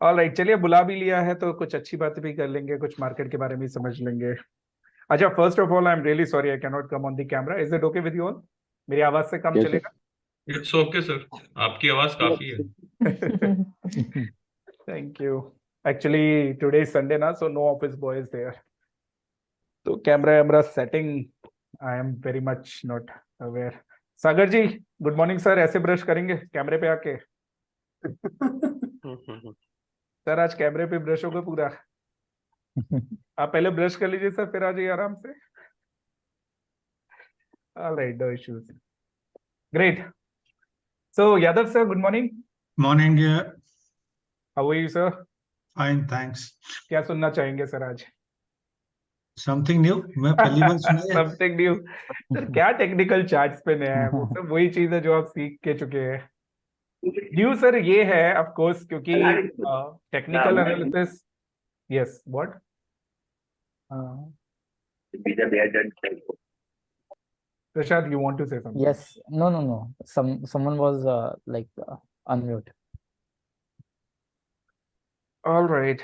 Alright, चलिए बुला भी लिया है तो कुछ अच्छी बातें भी कर लेंगे, कुछ मार्केट के बारे में समझ लेंगे। अच्छा, first of all I am really sorry I can not come on the camera. Is it okay with you all? मेरी आवाज से काम Yes, sir. चलेगा? इट्स ओके सर, आपकी आवाज काफी है। Thank you. Actually today is Sunday ना, so no office boys there, तो कैमरा वैमरा setting I am very much not aware. Sagar ji, good morning sir. ऐसे ब्रश करेंगे कैमरे पे आके? सर आज कैमरे पे ब्रश होगा पूरा। आप पहले ब्रश कर लीजिए सर, फिर आ जाइए आराम से। Alright, no issues. Great. So Yadav sir, good morning. Morning, how are you sir? fine, thanks. क्या सुनना चाहेंगे सर आज? Something new? मैं पहली बार सुना है। Something new. सर क्या टेक्निकल चार्ट्स पे नया है? वो सब वही चीज है जो आप सीख के चुके हैं। न्यू सर ये है ऑफ कोर्स क्योंकि technical analysis. Yes, what? Prashad, you want to say something? Yes, no. Someone was unmute. All right.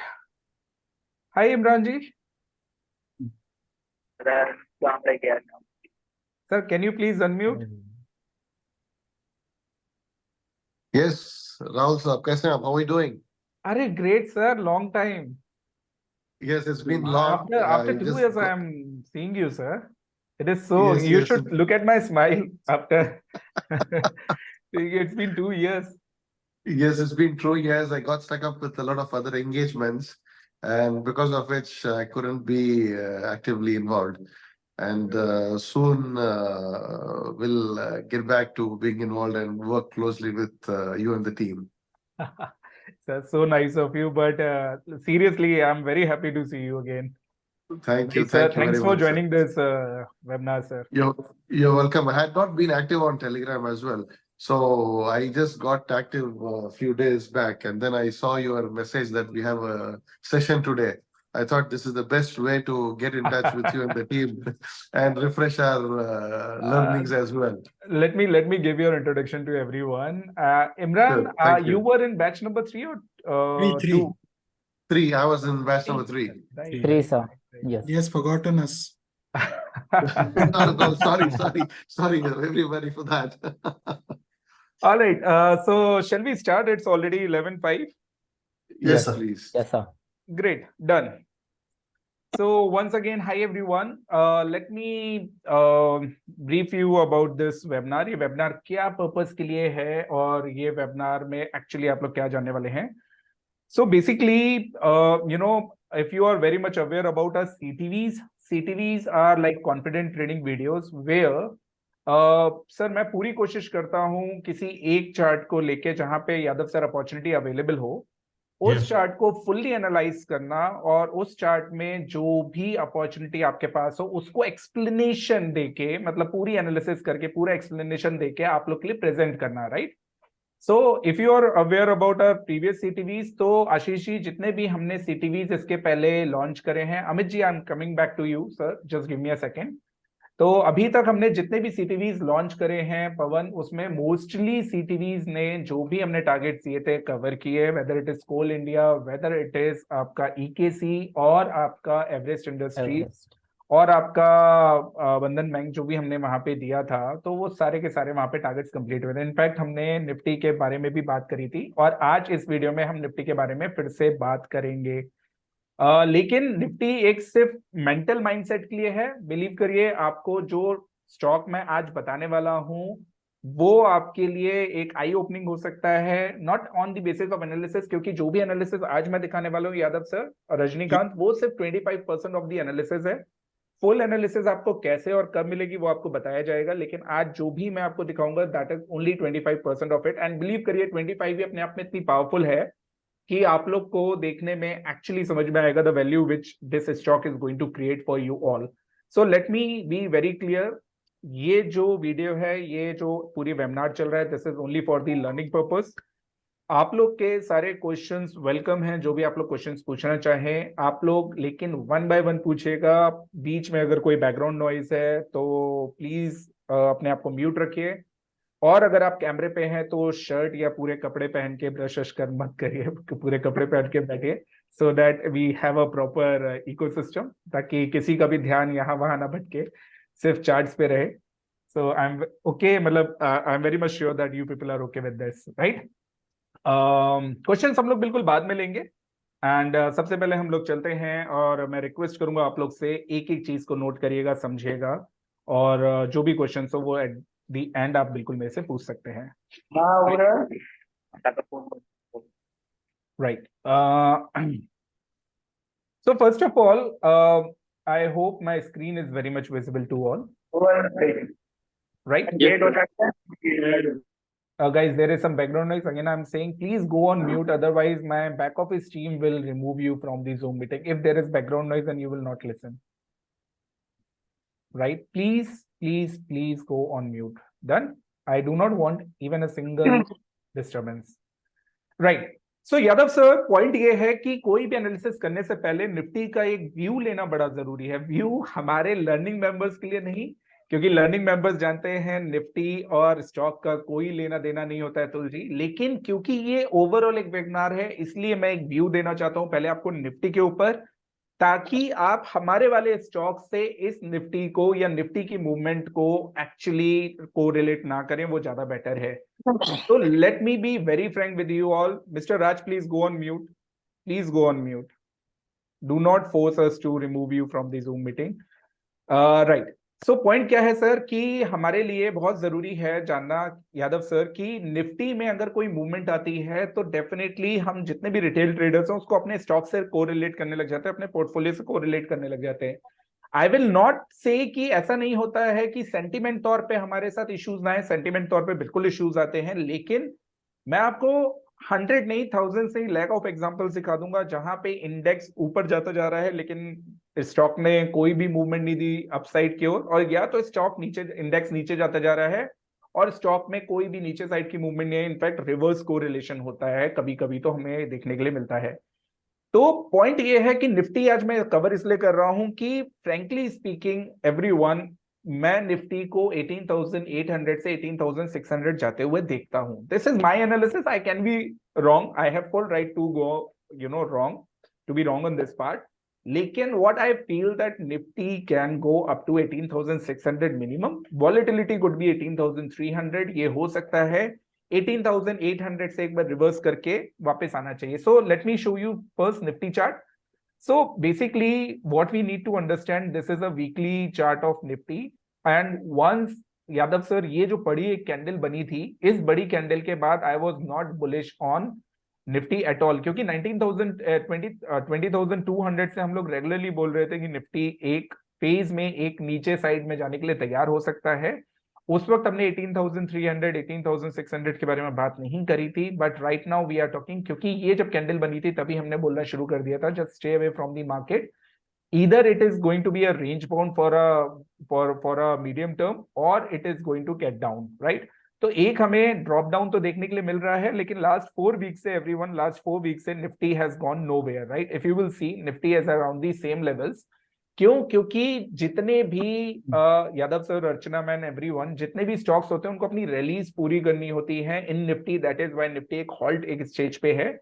Hi Imran ji. Sir, can you please unmute? Yes, Rahul sir, कैसे हैं आप? How are you doing? Are great sir, long time. Yes, it's been long. After You 2 just years I got- am seeing you sir. It is so, Yes, you yes. should look at my smile after. It's been 2 years. Yes, it's been true. Yes, I got stuck up with a lot of other engagements, and because of which I couldn't be actively involved. And soon we'll get back to being involved and work closely with you and the team. Sir, so nice of you, but seriously, I'm very happy to see you again. Thank you. Great, sir. Thank you Thanks very for much, sir. joining this webinar, sir. You're welcome. I had not been active on Telegram as well. So I just got active a few days back, and then I saw your message that we have a session today. I thought this is the best way to get in touch with you and the team and refresh our learnings as well. Let me give your introduction to everyone. Imran, Sure, thank you you. were in batch number 3 or Three. 2? 3. I was in batch number 3. Right, Three, right, sir. right. Yes. He has forgotten us. No, sorry, everybody for that. All right. So shall we start? It's already 11:05. Yes, sir. please. Yes, sir. Great, done. So once again, hi everyone. Let me brief you about this webinar. ये webinar क्या purpose के लिए है और ये webinar में actually आप लोग क्या जानने वाले हैं? So basically, if you are very much aware about our CTVs are like confident trading videos where sir मैं पूरी कोशिश करता हूँ किसी एक चार्ट को लेके जहां पे यादव सर अपॉर्चुनिटी अवेलेबल हो, उस चार्ट को फुल्ली एनालाइज करना और उस चार्ट में जो भी अपॉर्चुनिटी आपके पास हो उसको एक्सप्लेनेशन देके, मतलब पूरी एनालिसिस करके पूरा एक्सप्लेनेशन देके आप लोग के लिए प्रेजेंट करना, right? So if you are aware about our previous CTVs, तो आशीष जी जितने भी हमने सीटीवीज इसके पहले लॉन्च करे हैं, Amit ji I am coming back to you sir, just give me a second. तो अभी तक हमने जितने भी सीटीवीज लॉन्च करे हैं पवन, उसमें मोस्टली सीटीवीज ने जो भी हमने टारगेट दिए थे कवर किए, whether it is coal India, whether it is आपका ईकेसी और आपका एवरेस्ट इंडस्ट्री और आपका बंधन बैंक जो भी हमने वहां पे दिया था, तो वो सारे के सारे वहां पे टारगेट्स कंप्लीट हुए थे। इनफैक्ट हमने निफ्टी के बारे में भी बात करी थी और आज इस वीडियो में हम निफ्टी के बारे में फिर से बात करेंगे। लेकिन निफ्टी एक सिर्फ मेंटल माइंडसेट के लिए है। बिलीव करिए, आपको जो स्टॉक मैं आज बताने वाला हूं वो आपके लिए एक आई ओपनिंग हो सकता है, not on the basis of analysis, क्योंकि जो भी एनालिसिस आज मैं दिखाने वाला हूं यादव सर और रजनीकांत, वो सिर्फ 25% ऑफ द एनालिसिस है। फुल एनालिसिस आपको कैसे और कब मिलेगी वो आपको बताया जाएगा, लेकिन आज जो भी मैं आपको दिखाऊंगा that is only 25% of it. And believe करिए 25 ही अपने आप में इतनी पावरफुल है कि आप लोग को देखने में एक्चुअली समझ में आएगा the value which this stock is going to create for you all. So let me be very clear, ये जो वीडियो है, ये जो पूरी वेबिनार चल रहा है, this is only for the learning purpose. आप लोग के सारे क्वेश्चंस वेलकम हैं, जो भी आप लोग क्वेश्चंस पूछना चाहें आप लोग, लेकिन वन बाय वन पूछेगा। बीच में अगर कोई बैकग्राउंड नॉइज है तो प्लीज अपने आप को म्यूट रखिए और अगर आप कैमरे पे हैं तो शर्ट या पूरे कपड़े पहन के ब्रश कर मत करिए, पूरे कपड़े पहन के बैठिए, so that we have a proper ecosystem, ताकि किसी का भी ध्यान यहाँ वहां ना भटके, सिर्फ चार्ट्स पे रहे. सो आई एम ओके, मतलब I am very much sure that you people are okay with this, right? Question हम लोग बिल्कुल बाद में लेंगे. एंड सबसे पहले हम लोग चलते हैं, और मैं रिक्वेस्ट करूंगा आप लोग से एक एक चीज को नोट करिएगा, समझिएगा, और जो भी क्वेश्चन हो वो एट द एंड आप बिल्कुल मेरे से पूछ सकते हैं. Right. So first of all, I hope my screen is very much visible to all, right? Guys, there is some background noise. Again, I'm saying please go on mute. Otherwise, my back office team will remove you from the Zoom meeting if there is background noise and you will not listen. Right? Please go on mute. Done? I do not want even a single disturbance. Right. So Yadav sir, point ये है कि कोई भी analysis करने से पहले Nifty का एक व्यू लेना बड़ा जरूरी है. व्यू हमारे लर्निंग मेंबर्स के लिए नहीं, क्योंकि लर्निंग मेंबर्स जानते हैं निफ्टी और स्टॉक का कोई लेना देना नहीं होता है तुलसी, लेकिन क्योंकि ये ओवरऑल एक वेबिनार है, इसलिए मैं एक व्यू देना चाहता हूं पहले आपको निफ्टी के ऊपर, ताकि आप हमारे वाले स्टॉक से इस निफ्टी को या निफ्टी की मूवमेंट को एक्चुअली कोरिलेट ना करें, वो ज्यादा बेटर है. So let me be very frank with you all. Mr. Raj, please go on mute. Please go on mute. Do not force us to remove you from the Zoom meeting. Right. So point क्या है sir, कि हमारे लिए बहुत जरूरी है जानना Yadav sir कि निफ्टी में अगर कोई मूवमेंट आती है तो डेफिनेटली हम जितने भी रिटेल ट्रेडर्स हैं उसको अपने स्टॉक से कोरिलेट करने लग जाते हैं, अपने पोर्टफोलियो से कोरिलेट करने लग जाते हैं. आई विल नॉट से कि ऐसा नहीं होता है कि सेंटिमेंट तौर पे हमारे साथ इश्यूज ना है, सेंटिमेंट तौर पे बिल्कुल इश्यूज आते हैं, लेकिन मैं आपको 100 नहीं 1000 से लैक ऑफ एग्जांपल सिखा दूंगा जहां पे इंडेक्स ऊपर जाता जा रहा है लेकिन स्टॉक ने कोई भी मूवमेंट नहीं दी अपसाइड की ओर, और या तो स्टॉक नीचे, इंडेक्स नीचे जाता जा रहा है और स्टॉक में कोई भी नीचे साइड की मूवमेंट नहीं है. इनफैक्ट रिवर्स कोरिलेशन होता है कभी कभी, तो हमें देखने के लिए मिलता है. तो पॉइंट ये है कि निफ्टी आज मैं कवर इसलिए कर रहा हूं कि फ्रैंकली स्पीकिंग एवरीवन, मैं निफ्टी को 18,800 से 18,600 जाते हुए देखता हूं. This is my analysis. I can be wrong, I have full right to go wrong, to be wrong on this part. लेकिन what I feel that Nifty can go up to 18,600 minimum. Volatility could be 18,300, ये हो सकता है. 18,800 से एक बार reverse करके वापस आना चाहिए. So let me show you first Nifty chart. So basically what we need to understand, this is a weekly chart of Nifty, and once Yadav sir ये जो बड़ी एक कैंडल बनी थी, इस बड़ी कैंडल के बाद I was not bullish on Nifty at all, क्योंकि 20,200 से हम लोग रेगुलरली बोल रहे थे कि निफ्टी एक फेज में एक नीचे साइड में जाने के लिए तैयार हो सकता है. उस वक्त हमने 18,300 18,600 के बारे में बात नहीं करी थी, but right now we are talking, क्योंकि ये जब कैंडल बनी थी तभी हमने बोलना शुरू कर दिया था just stay away from the market. Either it is going to be a range bound for a medium term, और it is going to get down, right? तो एक हमें ड्रॉप डाउन तो देखने के लिए मिल रहा है, लेकिन लास्ट 4 वीक से एवरीवन, लास्ट 4 वीक से Nifty has gone nowhere, right? If you will see Nifty is around the same levels. क्यों? क्योंकि जितने भी यादव सर, अर्चना मैन, एवरीवन, जितने भी स्टॉक्स होते हैं उनको अपनी रैलीज पूरी करनी होती है in Nifty. That is why Nifty एक हॉल्ट एक स्टेज पे है.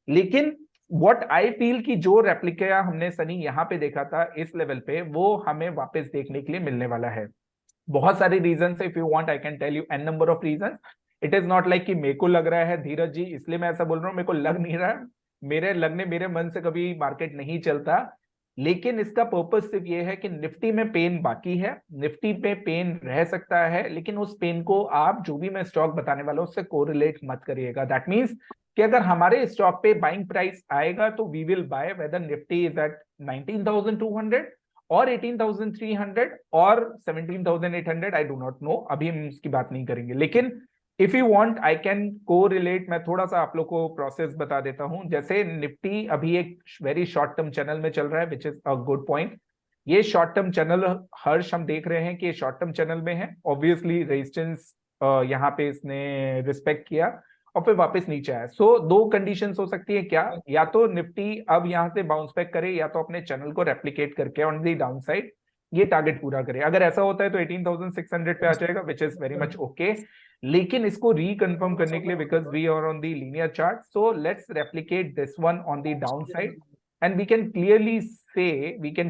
लेकिन व्हाट आई फील कि जो रेप्लिका हमने सनी यहाँ पे देखा था इस लेवल पे, वो हमें वापस देखने के लिए मिलने वाला है. बहुत सारे रीजन है, if you want I can tell you an number of reason. It is not like कि मेरे को लग रहा है धीरज जी इसलिए मैं ऐसा बोल रहा हूँ, मेरे को लग नहीं रहा. मेरे मन से कभी मार्केट नहीं चलता. लेकिन इसका पर्पस सिर्फ ये है कि निफ्टी में पेन बाकी है, निफ्टी पे पेन रह सकता है, लेकिन उस पेन को आप जो भी मैं स्टॉक बताने वाला हूं उससे कोरिलेट मत करिएगा. दैट मींस कि अगर हमारे स्टॉक पे बाइंग प्राइस आएगा तो we will buy, whether Nifty is at 19,200 और 18,300 और 17,800, आई डू नॉट नो, अभी हम इसकी बात नहीं करेंगे. लेकिन if you want I can correlate. मैं थोड़ा सा आप लोग को प्रोसेस बता देता हूं. जैसे निफ्टी अभी एक वेरी शॉर्ट टर्म चैनल में चल रहा है, which is a good point. ये शॉर्ट टर्म चैनल, हर्ष, हम देख रहे हैं कि ये शॉर्ट टर्म चैनल में है. ऑब्वियसली रेजिस्टेंस यहाँ पे इसने रिस्पेक्ट किया और फिर वापस नीचे आया. सो दो कंडीशंस हो सकती है क्या, या तो निफ्टी अब यहाँ से बाउंस बैक करे, या तो अपने चैनल को रेप्लिकेट करके ऑन दी डाउन साइड ये टारगेट पूरा करे। अगर ऐसा होता है तो 18,600 पे आ जाएगा, which is very much okay. लेकिन इसको रिकन्फर्म करने के लिए, because we are on the linear chart, so let's replicate this one on the down side and we can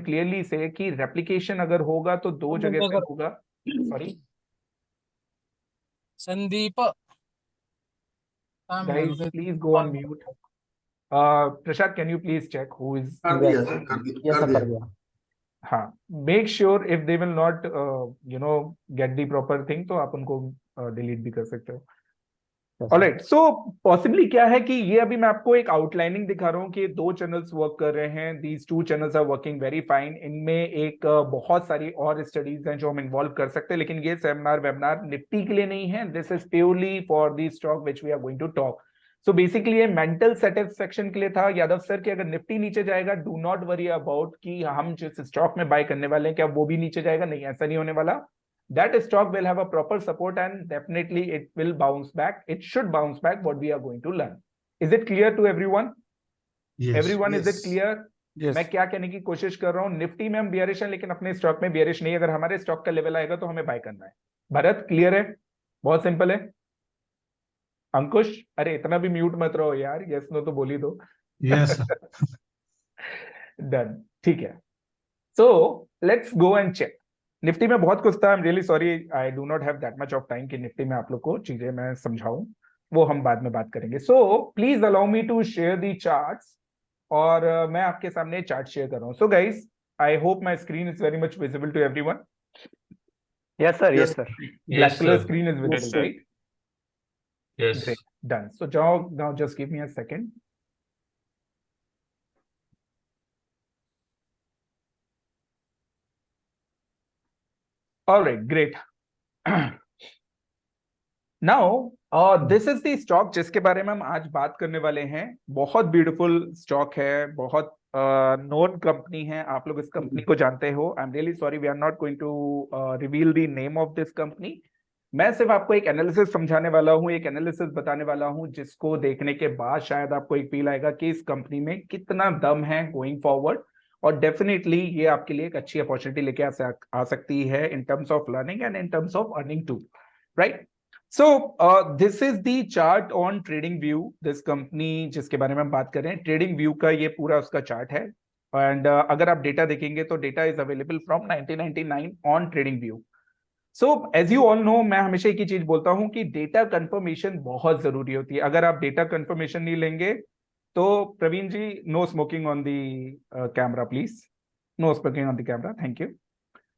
clearly see कि रेप्लिकेशन अगर होगा तो दो जगह से होगा। Sorry Sandeep guys, please go on mute. Prashad, can you please check who is कर दिया सर, कर Yes, sir, दिया। कर दिया। हाँ, make sure if they will not get the proper thing, तो आप उनको डिलीट भी कर सकते हो। Yes, sir. ऑलराइट, सो पॉसिबली क्या है कि ये अभी मैं आपको एक आउटलाइनिंग दिखा रहा हूँ कि दो चैनल्स वर्क कर रहे हैं, these two channels are working very fine. इनमें एक बहुत सारी और स्टडीज हैं जो हम इन्वॉल्व कर सकते हैं, लेकिन ये सेमिनार वेबिनार निफ्टी के लिए नहीं है। This is purely for the stock which we are going to talk. So basically ये मेंटल सेटिस्फेक्शन के लिए था यादव सर कि अगर निफ्टी नीचे जाएगा, डू नॉट वरी अबाउट कि हम जिस स्टॉक में बाय करने वाले हैं क्या वो भी नीचे जाएगा। नहीं, ऐसा नहीं होने वाला। That stock will have a proper support and definitely it will bounce back. It should bounce back, what we are going to learn. Is it clear to everyone? Yes. Everyone, is it Yes. clear? Yes. मैं क्या कहने की कोशिश कर रहा हूँ, Nifty में हम बियरिश हैं लेकिन अपने स्टॉक में बियरिश नहीं। अगर हमारे स्टॉक का लेवल आएगा तो हमें बाय करना है। भरत, क्लियर है? बहुत सिंपल है। अंकुश, अरे इतना भी म्यूट मत रहो यार, यस नो तो बोल ही दो। Yes, sir. डन, ठीक है। So let's go and check. Nifty में बहुत कुछ था, I am really sorry, I do not have that much of time कि निफ्टी में आप लोग को चीजें मैं समझाऊं, वो हम बाद में बात करेंगे। So please allow me to share the charts, और मैं आपके सामने चार्ट शेयर कर रहा हूं। So guys, I hope my screen is very much visible to everyone. Yes, sir. Yes, Yes. sir. Black Yes, colour sir. Screen is visible, sir. Right? Yes. Great, done. So now just give me a second. All right, great. Now, this is the stock जिसके बारे में हम आज बात करने वाले हैं। बहुत ब्यूटीफुल स्टॉक है, बहुत नोन कंपनी है, आप लोग इस कंपनी को जानते हो। I am really sorry, we are not going to reveal the name of this company. मैं सिर्फ आपको एक एनालिसिस समझाने वाला हूं, एक एनालिसिस बताने वाला हूं, जिसको देखने के बाद शायद आपको एक फील आएगा कि इस कंपनी में कितना दम है गोइंग फॉरवर्ड, और डेफिनेटली ये आपके लिए एक अच्छी अपॉर्चुनिटी लेके आ सकती है in terms of learning and in terms of earning too, right? So this is the chart on trading view, this company जिसके बारे में हम बात कर रहे हैं। ट्रेडिंग व्यू का ये पूरा उसका चार्ट है, एंड अगर आप डेटा देखेंगे तो data is available from 1999 on trading view. So as you all know, मैं हमेशा एक ही चीज बोलता हूं कि डेटा कंफर्मेशन बहुत जरूरी होती है। अगर आप डेटा कंफर्मेशन नहीं लेंगे तो Praveen ji, no smoking on the camera please, no smoking on the camera, thank you.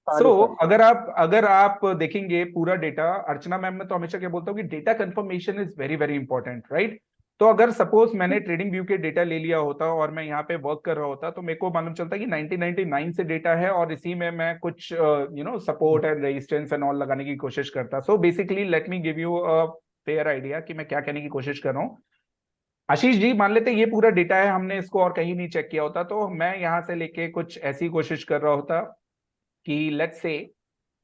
So अगर आप देखेंगे पूरा डेटा, अर्चना मैम, मैं तो हमेशा क्या बोलता हूँ कि data confirmation is very very important, right? तो अगर सपोज मैंने ट्रेडिंग व्यू के डेटा ले लिया होता और मैं यहाँ पे वर्क कर रहा होता तो मेरे को मालूम चलता कि 1999 से डेटा है और इसी में मैं कुछ support and resistance and all लगाने की कोशिश करता। So basically let me give you a fair idea कि मैं क्या कहने की कोशिश कर रहा हूँ। आशीष जी, मान लेते ये पूरा डेटा है, हमने इसको और कहीं नहीं चेक किया होता, तो मैं यहाँ से लेके कुछ ऐसी कोशिश कर रहा होता कि लेट्स से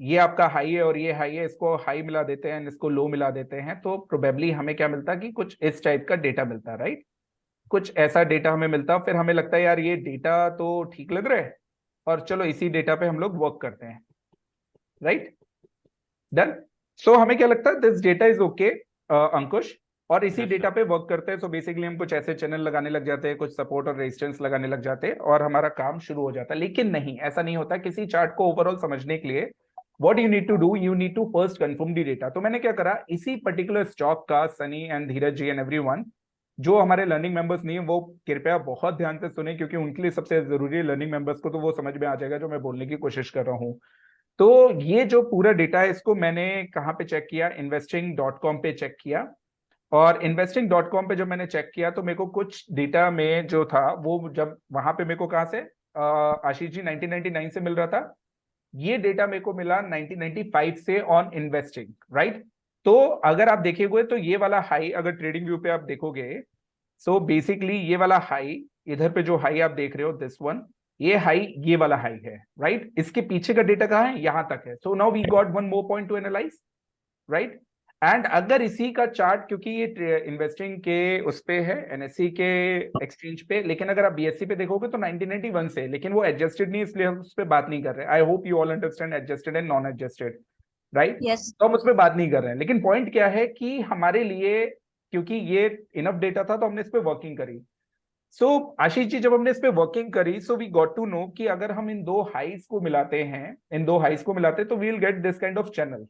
ये आपका हाई है और ये हाई है, इसको हाई मिला देते हैं, इसको लो मिला देते हैं, तो प्रोबेबली हमें क्या मिलता कि कुछ इस टाइप का डेटा मिलता, राइट? कुछ ऐसा डेटा हमें मिलता, फिर हमें लगता है यार ये डेटा तो ठीक लग रहा है और चलो इसी डेटा पे हम लोग वर्क करते हैं, राइट? डन। सो हमें क्या लगता है, दिस डेटा इज ओके अंकुश, और इसी डेटा पे वर्क करते हैं। सो बेसिकली हम कुछ ऐसे चैनल लगाने लग जाते हैं, कुछ सपोर्ट और रेजिस्टेंस लगाने लग जाते हैं और हमारा काम शुरू हो जाता है। लेकिन नहीं, ऐसा नहीं होता। किसी चार्ट को ओवरऑल समझने के लिए what you need to do, you need to first confirm the data. तो मैंने क्या करा, इसी पर्टिकुलर स्टॉक का Sunny and Dheeraj ji and everyone, जो हमारे लर्निंग मेंबर्स नहीं है वो कृपया बहुत ध्यान से सुने, क्योंकि उनके लिए सबसे जरूरी है। लर्निंग मेंबर्स को तो वो समझ में आ जाएगा जो मैं बोलने की कोशिश कर रहा हूँ। तो ये जो पूरा डेटा है, इसको मैंने कहाँ पे चेक किया, investing.com पे चेक किया। और investing.com पे जब मैंने चेक किया तो मेरे को कुछ डेटा में जो था वो, जब वहां पे मेरे को कहाँ से आशीष जी 1999 से मिल रहा था, ये डेटा मेरे को मिला 1995 से ऑन इन्वेस्टिंग, राइट? तो अगर आप देखेंगे तो ये वाला हाई, अगर ट्रेडिंग व्यू पे आप देखोगे, सो बेसिकली ये वाला हाई, इधर पे जो हाई आप देख रहे हो, दिस वन, ये हाई, ये वाला हाई है, राइट? इसके पीछे का डेटा कहाँ है, यहां तक है। So now we got one more point to analyse, right? And अगर इसी का चार्ट, क्योंकि ये इन्वेस्टिंग के उस पे है, एनएससी के एक्सचेंज पे, लेकिन अगर आप बीएससी पे देखोगे तो 1991 से, लेकिन वो एडजस्टेड नहीं, इसलिए हम उस पर बात नहीं कर रहे। I hope you all understand adjusted and non adjusted, right? Yes तो हम उस पर बात नहीं कर रहे हैं, लेकिन पॉइंट क्या है कि हमारे लिए, क्योंकि ये इनफ डेटा था तो हमने इस पे वर्किंग करी। सो आशीष जी, जब हमने इस पे वर्किंग करी, so we got to know कि अगर हम इन दो हाइज को मिलाते हैं, इन दो हाइज को मिलाते हैं, तो we will get this kind of channel,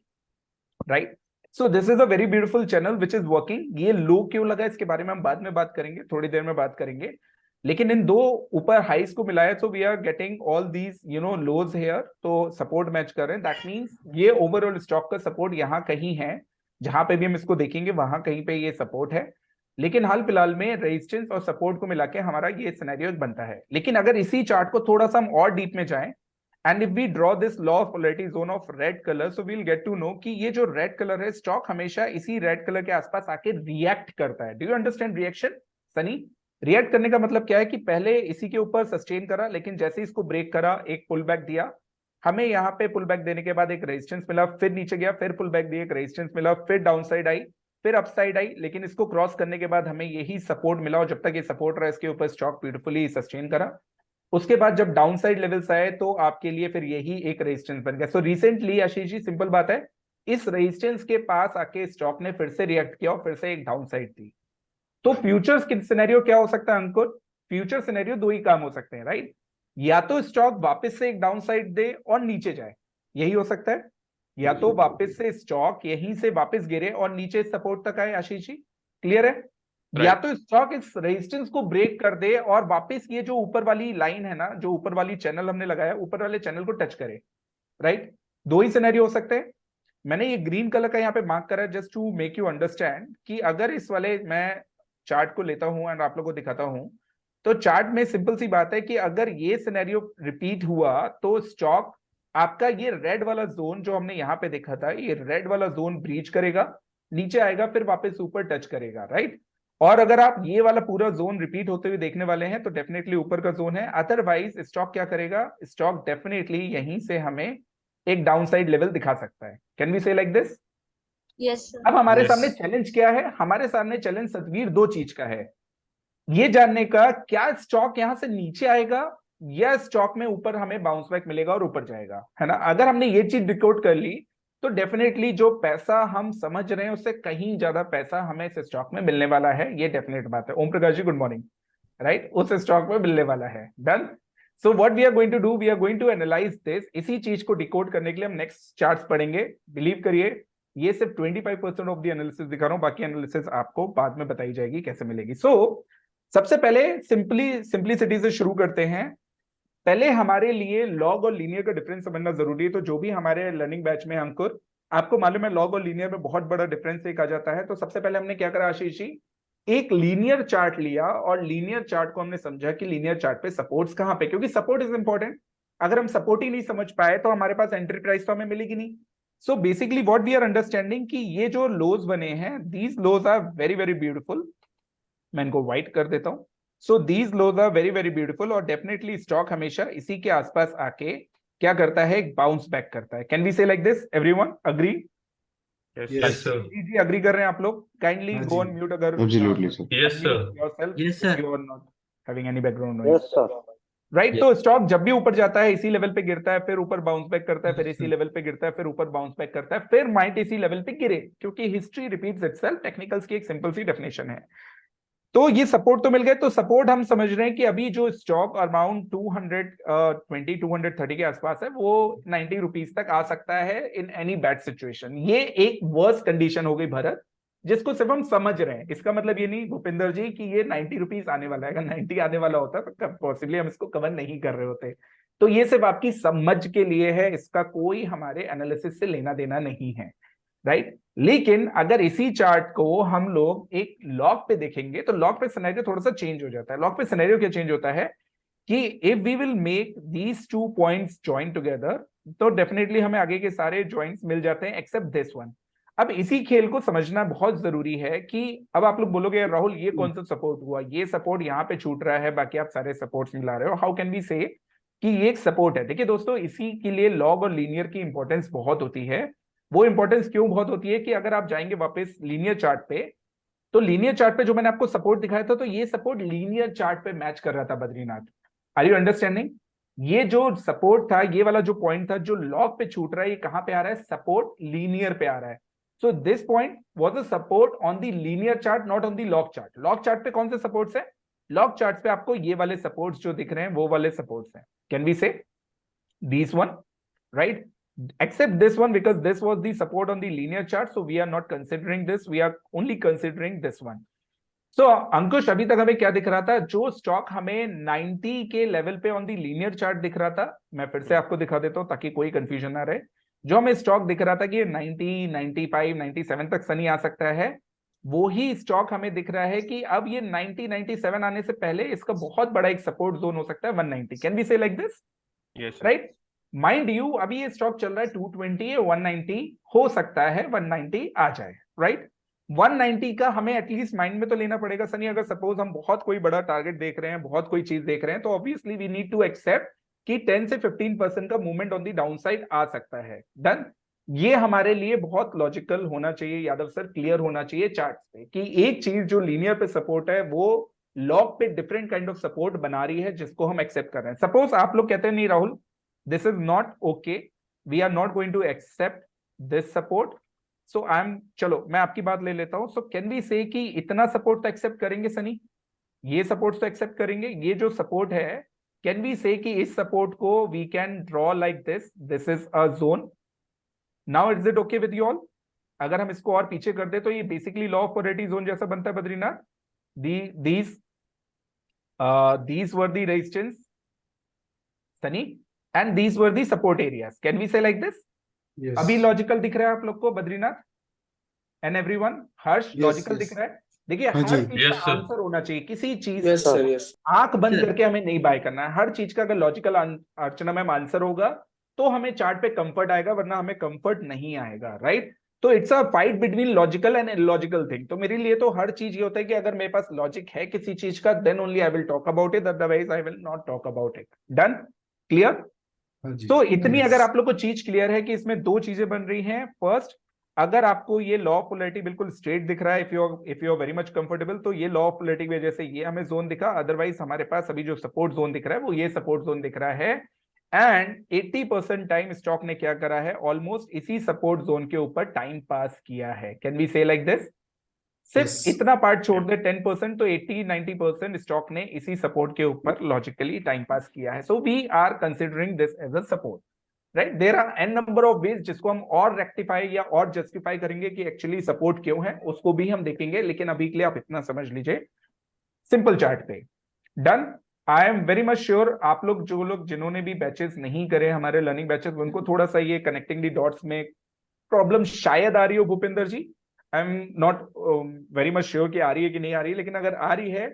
right? So this is a very beautiful channel which is working. ये लो क्यों लगा इसके बारे में हम बाद में बात करेंगे, थोड़ी देर में बात करेंगे, लेकिन इन दो ऊपर हाइज को मिलाया तो we are getting all these lows here, तो सपोर्ट मैच कर रहे हैं। दैट मीन्स ये ओवरऑल स्टॉक का सपोर्ट यहाँ कहीं है, जहां पे भी हम इसको देखेंगे वहां कहीं पे ये सपोर्ट है, लेकिन हाल फिलहाल में रेजिस्टेंस और सपोर्ट को मिला के हमारा ये सिनेरियो बनता है। लेकिन अगर इसी चार्ट को थोड़ा सा हम और डीप में जाएं, and if we draw this law of polarity zone of red colour, so we will get to know कि ये जो रेड कलर है, स्टॉक हमेशा इसी रेड कलर के आसपास आके रिएक्ट करता है। Do you understand reaction, Sunny? React करने का मतलब क्या है कि पहले इसी के ऊपर सस्टेन करा, लेकिन जैसे इसको ब्रेक करा, एक पुल बैक दिया हमें, यहाँ पे पुल बैक देने के बाद एक रेजिस्टेंस मिला, फिर नीचे गया, फिर पुल बैक दिया, एक रेजिस्टेंस मिला, फिर डाउन साइड आई, फिर अपसाइड आई, लेकिन इसको क्रॉस करने के बाद हमें यही सपोर्ट मिला, और जब तक ये सपोर्ट रहा इसके ऊपर स्टॉक ब्यूटीफुली सस्टेन करा। उसके बाद जब डाउन साइड लेवल्स आए तो आपके लिए फिर यही एक रेजिस्टेंस बन गया। So recently Ashish ji, simple बात है, इस रेजिस्टेंस के पास आके स्टॉक ने फिर से रिएक्ट किया और फिर से एक डाउन साइड थी। तो फ्यूचर्स की सिनेरियो क्या हो सकता है अंकुर? फ्यूचर सिनेरियो दो ही काम हो सकते हैं, राइट? या तो स्टॉक वापस से एक डाउन साइड दे और नीचे जाए, यही हो सकता है, या तो वापस से स्टॉक यहीं से वापस गिरे और नीचे सपोर्ट तक आए। आशीष जी, क्लियर है? या तो स्टॉक इस रेजिस्टेंस को ब्रेक कर दे और वापस ये जो ऊपर वाली लाइन है ना, जो ऊपर वाली चैनल हमने लगाया, ऊपर वाले चैनल को टच करे, राइट? दो ही सिनेरियो हो सकते हैं। मैंने ये ग्रीन कलर का यहाँ पे मार्क करा just to make you understand कि अगर इस वाले मैं चार्ट को लेता हूं एंड आप लोगों को दिखाता हूं, तो चार्ट में सिंपल सी बात है कि अगर ये सिनेरियो रिपीट हुआ तो स्टॉक आपका ये रेड वाला जोन जो हमने यहाँ पे देखा था, ये रेड वाला जोन ब्रीच करेगा, नीचे आएगा, फिर वापस ऊपर टच करेगा, राइट? और अगर आप ये वाला पूरा जोन रिपीट होते हुए देखने वाले हैं तो डेफिनेटली ऊपर का जोन है। अदरवाइज स्टॉक क्या करेगा? स्टॉक डेफिनेटली यहीं से हमें एक डाउनसाइड लेवल दिखा सकता है। Can we say like this? Yes अब हमारे Yes. सामने चैलेंज क्या है? हमारे सामने चैलेंज सतवीर दो चीज का है, ये जानने का क्या स्टॉक यहां से नीचे आएगा या स्टॉक में ऊपर हमें बाउंस बैक मिलेगा और ऊपर जाएगा, है ना? अगर हमने ये चीज डिकोड कर ली तो डेफिनेटली जो पैसा हम समझ रहे हैं उससे कहीं ज्यादा पैसा हमें इस स्टॉक में मिलने वाला है, ये डेफिनेट बात है। Om Prakash ji good morning, right? उस स्टॉक में मिलने वाला है। Done. So what we are going to do, we are going to analyse this. इसी चीज को डिकोड करने के लिए हम नेक्स्ट चार्ट्स पढ़ेंगे। बिलीव करिए ये सिर्फ 25% ऑफ द एनालिसिस दिखा रहा हूं, बाकी एनालिसिस आपको बाद में बताई जाएगी कैसे मिलेगी। सो सबसे पहले सिंपलिसिटी से शुरू करते हैं। पहले हमारे लिए लॉग और लीनियर का डिफरेंस समझना जरूरी है। तो जो भी हमारे लर्निंग बैच में अंकुर, आपको मालूम है लॉग और लीनियर में बहुत बड़ा डिफरेंस एक आ जाता है। तो सबसे पहले हमने क्या करा आशीष जी, एक लीनियर चार्ट लिया और लीनियर चार्ट को हमने समझा कि लीनियर चार्ट पे सपोर्ट्स कहां पे, क्योंकि सपोर्ट इज इंपॉर्टेंट। अगर हम सपोर्ट ही नहीं समझ पाए तो हमारे पास एंट्री प्राइस तो हमें मिलेगी नहीं। So basically what we are understanding कि ये जो लोज बने हैं, these lows are very very beautiful. मैं इनको व्हाइट कर देता हूं। So these lows are very very beautiful और डेफिनेटली स्टॉक हमेशा इसी के आसपास आके क्या करता है, एक बाउंस बैक करता है। Can we say like this? Everyone agree? Yes, sir. जी जी अग्री कर रहे हैं आप लोग? काइंडली हाँ गो जी। ऑन म्यूट अगर Absolutely, sir. Yes, sir. Yourself Yes, sir. You are not having any background noise, yes sir. Right? तो स्टॉक जब भी ऊपर जाता है इसी लेवल पे गिरता है, फिर ऊपर बाउंस बैक करता है, फिर इसी लेवल पे गिरता है, फिर ऊपर बाउंस बैक करता है, फिर माइट इसी लेवल पे गिरे, क्योंकि हिस्ट्री रिपीट्स इटसेल्फ। टेक्निकल्स की एक सिंपल सी डेफिनेशन है। तो ये सपोर्ट तो मिल गए। तो सपोर्ट हम समझ रहे हैं कि अभी जो स्टॉक अराउंड 220 230 के आसपास है, वो 90 रुपीज तक आ सकता है इन एनी बैड सिचुएशन। ये एक वर्स्ट कंडीशन हो गई भरत, जिसको सिर्फ हम समझ रहे हैं। इसका मतलब ये नहीं भूपिंदर जी कि ये 90 रुपीज आने वाला है। अगर 90 आने वाला होता तो पॉसिबली हम इसको कवर नहीं कर रहे होते। तो ये सिर्फ आपकी समझ के लिए है, इसका कोई हमारे एनालिसिस से लेना देना नहीं है, राइट? लेकिन अगर इसी चार्ट को हम लोग एक लॉग पे देखेंगे तो लॉग पे सिनेरियो थोड़ा सा चेंज हो जाता है। लॉग पे सिनेरियो क्या चेंज होता है कि if we will make these 2 points join together, तो डेफिनेटली हमें आगे के सारे जॉइंट्स मिल जाते हैं एक्सेप्ट दिस वन। अब इसी खेल को समझना बहुत जरूरी है कि अब आप लोग बोलोगे राहुल ये कौन सा सपोर्ट हुआ, ये सपोर्ट यहाँ पे छूट रहा है, बाकी आप सारे सपोर्ट्स मिला रहे हो, हाउ कैन वी से कि ये एक सपोर्ट है? देखिए दोस्तों, इसी के लिए लॉग और लीनियर की इंपॉर्टेंस बहुत होती है। वो इंपॉर्टेंस क्यों बहुत होती है कि अगर आप जाएंगे वापस लीनियर चार्ट पे, तो लीनियर चार्ट पे जो मैंने आपको सपोर्ट दिखाया था, तो ये सपोर्ट लीनियर चार्ट पे मैच कर रहा था बद्रीनाथ। Are you understanding? ये जो सपोर्ट था, ये वाला जो पॉइंट था जो लॉग पे छूट रहा है, ये कहां पे आ रहा है? सपोर्ट लीनियर पे आ रहा है। So this point was a support on the linear chart, not on the log chart. Log chart पे कौन से सपोर्ट्स है? लॉग चार्ट पे आपको ये वाले सपोर्ट्स जो दिख रहे हैं वो वाले सपोर्ट्स हैं। कैन वी से these one, right? Except this one, because this was the support on the linear chart, so we are not considering this, we are only considering this one. So अंकुश, अभी तक हमें क्या दिख रहा था? जो स्टॉक हमें 90 के लेवल पे ऑन दी लीनियर चार्ट दिख रहा था, मैं फिर से आपको दिखा देता हूं ताकि कोई कंफ्यूजन ना रहे। जो हमें स्टॉक दिख रहा था कि 90, 95, 97 तक सनी आ सकता है, वो ही स्टॉक हमें दिख रहा है कि अब ये 90, 97 आने से पहले इसका बहुत बड़ा एक सपोर्ट जोन हो सकता है 190। Can we say like this? Yes, sir. Right? Mind you, अभी ये स्टॉक चल रहा है 220 या 190, हो सकता है 190 आ जाए, राइट? 190 का हमें एटलीस्ट माइंड में तो लेना पड़ेगा सनी। अगर सपोज हम बहुत कोई बड़ा टारगेट देख रहे हैं, बहुत कोई चीज देख रहे हैं, तो obviously we need to accept कि 10 से 15% का movement on the down side आ सकता है। डन? ये हमारे लिए बहुत लॉजिकल होना चाहिए यादव सर, क्लियर होना चाहिए चार्ट पे कि एक चीज जो लीनियर पे सपोर्ट है वो लॉग पे डिफरेंट काइंड ऑफ सपोर्ट बना रही है, जिसको हम एक्सेप्ट कर रहे हैं। सपोज आप लोग कहते हैं नहीं Rahul, this is not okay, we are not going to accept this support, so चलो मैं आपकी बात ले लेता हूं। so can we say कि इतना सपोर्ट तो एक्सेप्ट करेंगे सनी? ये सपोर्ट तो एक्सेप्ट करेंगे? ये जो सपोर्ट है, कैन वी से कि इस सपोर्ट को we can draw like this is a zone. Now is it okay with you all? अगर हम इसको और पीछे कर दे तो ये basically law of polarity zone जैसा बनता है Badrinath. these were the resistance, Sunny, and these were the support areas. Can we say like this? Yes. अभी लॉजिकल दिख रहा है आप लोग को Badrinath and everyone? Harsh, Yes, logical yes. दिख रहा है? देखिए हाँ हर जी। चीज Yes, का sir. आंसर होना चाहिए, किसी चीज Yes, का sir, yes. आंख बंद करके हमें नहीं बाय करना है। हर चीज का अगर लॉजिकल अर्चना मैम आंसर होगा तो हमें चार्ट पे कंफर्ट आएगा, वरना हमें कंफर्ट नहीं आएगा, राइट? तो it's a fight between logical and illogical thing. तो मेरे लिए तो हर चीज ये होता है कि अगर मेरे पास लॉजिक है किसी चीज का, then only I will talk about it, otherwise I will not talk about it. Done? Clear? हाँ जी। तो इतनी Yes. अगर आप लोग को चीज क्लियर है कि इसमें दो चीजें बन रही हैं। फर्स्ट, अगर आपको ये लॉ ऑफ पोलैरिटी बिल्कुल स्ट्रेट दिख रहा है, if you are very much comfortable, तो ये लॉ ऑफ पोलैरिटी की वजह से ये हमें जोन दिखा। अदरवाइज हमारे पास अभी जो सपोर्ट जोन दिख रहा है वो ये सपोर्ट जोन दिख रहा है। एंड 80% टाइम स्टॉक ने क्या करा है? ऑलमोस्ट इसी सपोर्ट जोन के ऊपर टाइम पास किया है। Can we say like this? सिर्फ Yes. इतना पार्ट छोड़ दे 10%, तो 80-90% स्टॉक ने इसी सपोर्ट के ऊपर लॉजिकली टाइम पास किया है। So we are considering this as a support, right? There are an number of ways जिसको हम और रेक्टिफाई या और जस्टिफाई करेंगे कि एक्चुअली सपोर्ट क्यों है, उसको भी हम देखेंगे, लेकिन अभी के लिए आप इतना समझ लीजिए सिंपल चार्ट पे। Done? I am very much sure आप लोग, जो लोग जिन्होंने भी बैचेस नहीं करे हमारे लर्निंग बैचेस, उनको थोड़ा सा ये कनेक्टिंग दी डॉट्स में प्रॉब्लम शायद आ रही हो Bhupinder ji. I am not very much sure कि आ रही है कि नहीं आ रही है, लेकिन अगर आ रही है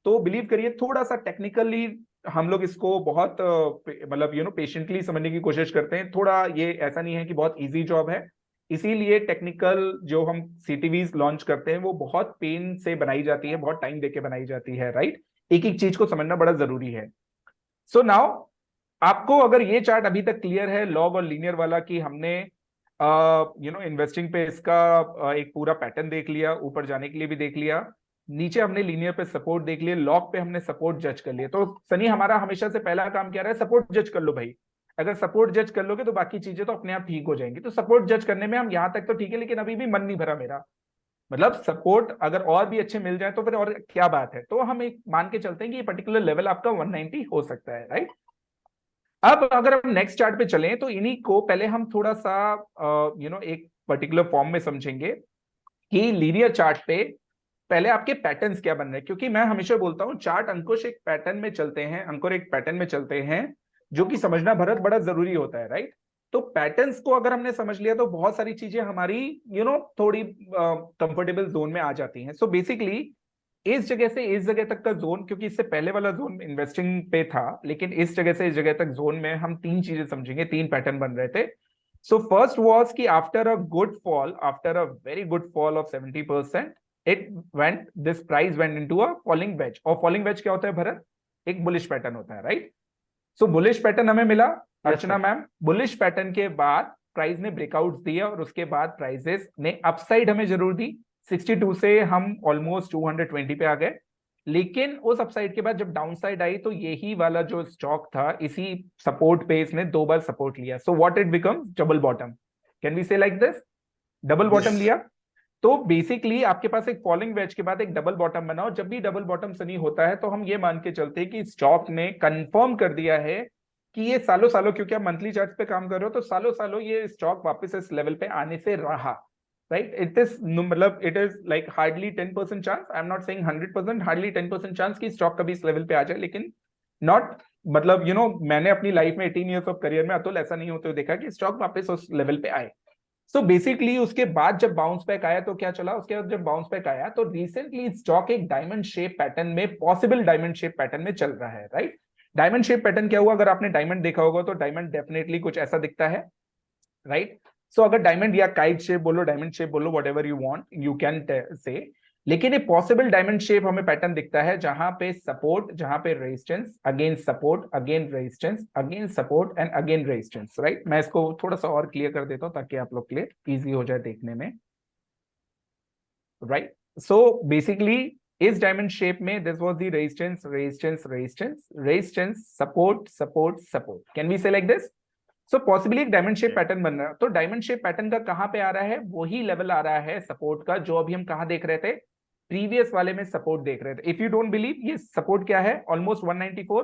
तो बिलीव करिए थोड़ा सा टेक्निकली हम लोग इसको बहुत मतलब पेशेंटली समझने की कोशिश करते हैं। थोड़ा ये ऐसा नहीं है कि बहुत इजी जॉब है, इसीलिए टेक्निकल जो हम सीटीवीज लॉन्च करते हैं वो बहुत पेन से बनाई जाती है, बहुत टाइम देके बनाई जाती है, राइट? एक एक चीज को समझना बड़ा जरूरी है। सो नाउ आपको अगर ये चार्ट अभी तक क्लियर है लॉग और लीनियर वाला, कि हमने इन्वेस्टिंग पे इसका एक पूरा पैटर्न देख लिया, ऊपर जाने के लिए भी देख लिया, नीचे हमने लीनियर पे सपोर्ट देख लिया, लॉग पे हमने सपोर्ट जज कर लिया। तो सनी हमारा हमेशा से पहला काम क्या रहा है? सपोर्ट जज कर लो भाई। अगर सपोर्ट जज कर लोगे तो बाकी चीजें तो अपने आप ठीक हो जाएंगी। तो सपोर्ट जज करने में हम यहां तक तो ठीक है, लेकिन अभी भी मन नहीं भरा मेरा। मतलब सपोर्ट अगर और भी अच्छे मिल जाए तो फिर और क्या बात है। तो हम एक मान के चलते हैं कि ये पर्टिकुलर लेवल आपका 190 हो सकता है, राइट? अब अगर हम नेक्स्ट चार्ट पे चलें तो इन्हीं को पहले हम थोड़ा सा एक पर्टिकुलर फॉर्म में समझेंगे कि लीनियर चार्ट पे पहले आपके पैटर्न्स क्या बन रहे हैं। क्योंकि मैं हमेशा बोलता हूं चार्ट अंकुश एक पैटर्न में चलते हैं, अंकुर एक पैटर्न में चलते हैं, जो कि समझना भरत बड़ा जरूरी होता है, राइट? तो पैटर्न्स को अगर हमने समझ लिया तो बहुत सारी चीजें हमारी थोड़ी कंफर्टेबल जोन में आ जाती हैं। सो बेसिकली इस जगह से इस जगह तक का जोन, क्योंकि इससे पहले वाला जोन इन्वेस्टिंग पे था, लेकिन इस जगह से इस जगह तक जोन में हम तीन चीजें समझेंगे, तीन पैटर्न बन रहे थे। सो फर्स्ट वाज कि after a good fall, after a very good fall of 70%, this price went into a falling wedge। और falling wedge क्या होता है भरत? एक बुलिश पैटर्न होता है, राइट? सो बुलिश पैटर्न हमें मिला, अर्चना मैम। बुलिश पैटर्न के बाद प्राइस ने ब्रेकआउट्स दिए और उसके बाद प्राइसेस ने अपसाइड हमें जरूर दी। 62 से हम ऑलमोस्ट 220 पे आ गए, लेकिन उस अपसाइड के बाद जब डाउनसाइड आई तो यही वाला जो स्टॉक था इसी सपोर्ट पे इसने 2 बार सपोर्ट लिया। So what it becomes double bottom, can we say like this, double bottom लिया। तो बेसिकली आपके पास एक फॉलिंग वेज के बाद एक डबल बॉटम बना, और जब भी डबल बॉटम सनी होता है तो हम ये मान के चलते हैं कि स्टॉक ने कंफर्म कर दिया है कि ये सालों सालों, क्योंकि आप मंथली चार्ट पे काम कर रहे हो तो सालों सालों ये स्टॉक वापस इस लेवल पे आने से रहा, राइट। इट इज मतलब it is like hardly 10% chance, I am not saying 100%, hardly 10% chance कि स्टॉक कभी इस लेवल पे आ जाए, लेकिन नॉट मतलब मैंने अपनी लाइफ में 18 इयर्स ऑफ करियर में अतुल ऐसा नहीं होते हुए देखा कि स्टॉक वापस उस लेवल पे आए। सो बेसिकली उसके बाद जब बाउंस बैक आया तो क्या चला, उसके बाद जब बाउंस बैक आया तो रिसेंटली स्टॉक एक डायमंड शेप पैटर्न में, पॉसिबल डायमंड शेप पैटर्न में चल रहा है, राइट। डायमंड शेप पैटर्न क्या हुआ, अगर आपने डायमंड देखा होगा तो डायमंड डेफिनेटली कुछ ऐसा दिखता है, राइट। सो अगर डायमंड या काइट शेप बोलो, डायमंड शेप बोलो, whatever you want you can say, लेकिन ये पॉसिबल डायमंड शेप हमें पैटर्न दिखता है जहां पे सपोर्ट, जहां पे resistance, again support, again resistance, again support and again resistance, right. मैं इसको थोड़ा सा और क्लियर कर देता हूं ताकि आप लोग क्लियर इजी हो जाए देखने में, राइट। सो बेसिकली इस डायमंड शेप में this was the resistance, resistance, resistance, resistance, support, support, support, can we say like this. So possibly एक डायमंड शेप पैटर्न बन रहा है। तो डायमंड शेप पैटर्न का कहां पे आ रहा है, वही लेवल आ रहा है सपोर्ट का जो अभी हम कहां देख रहे थे, प्रीवियस वाले में सपोर्ट देख रहे थे। इफ यू डोंट बिलीव, ये सपोर्ट क्या है, ऑलमोस्ट 194,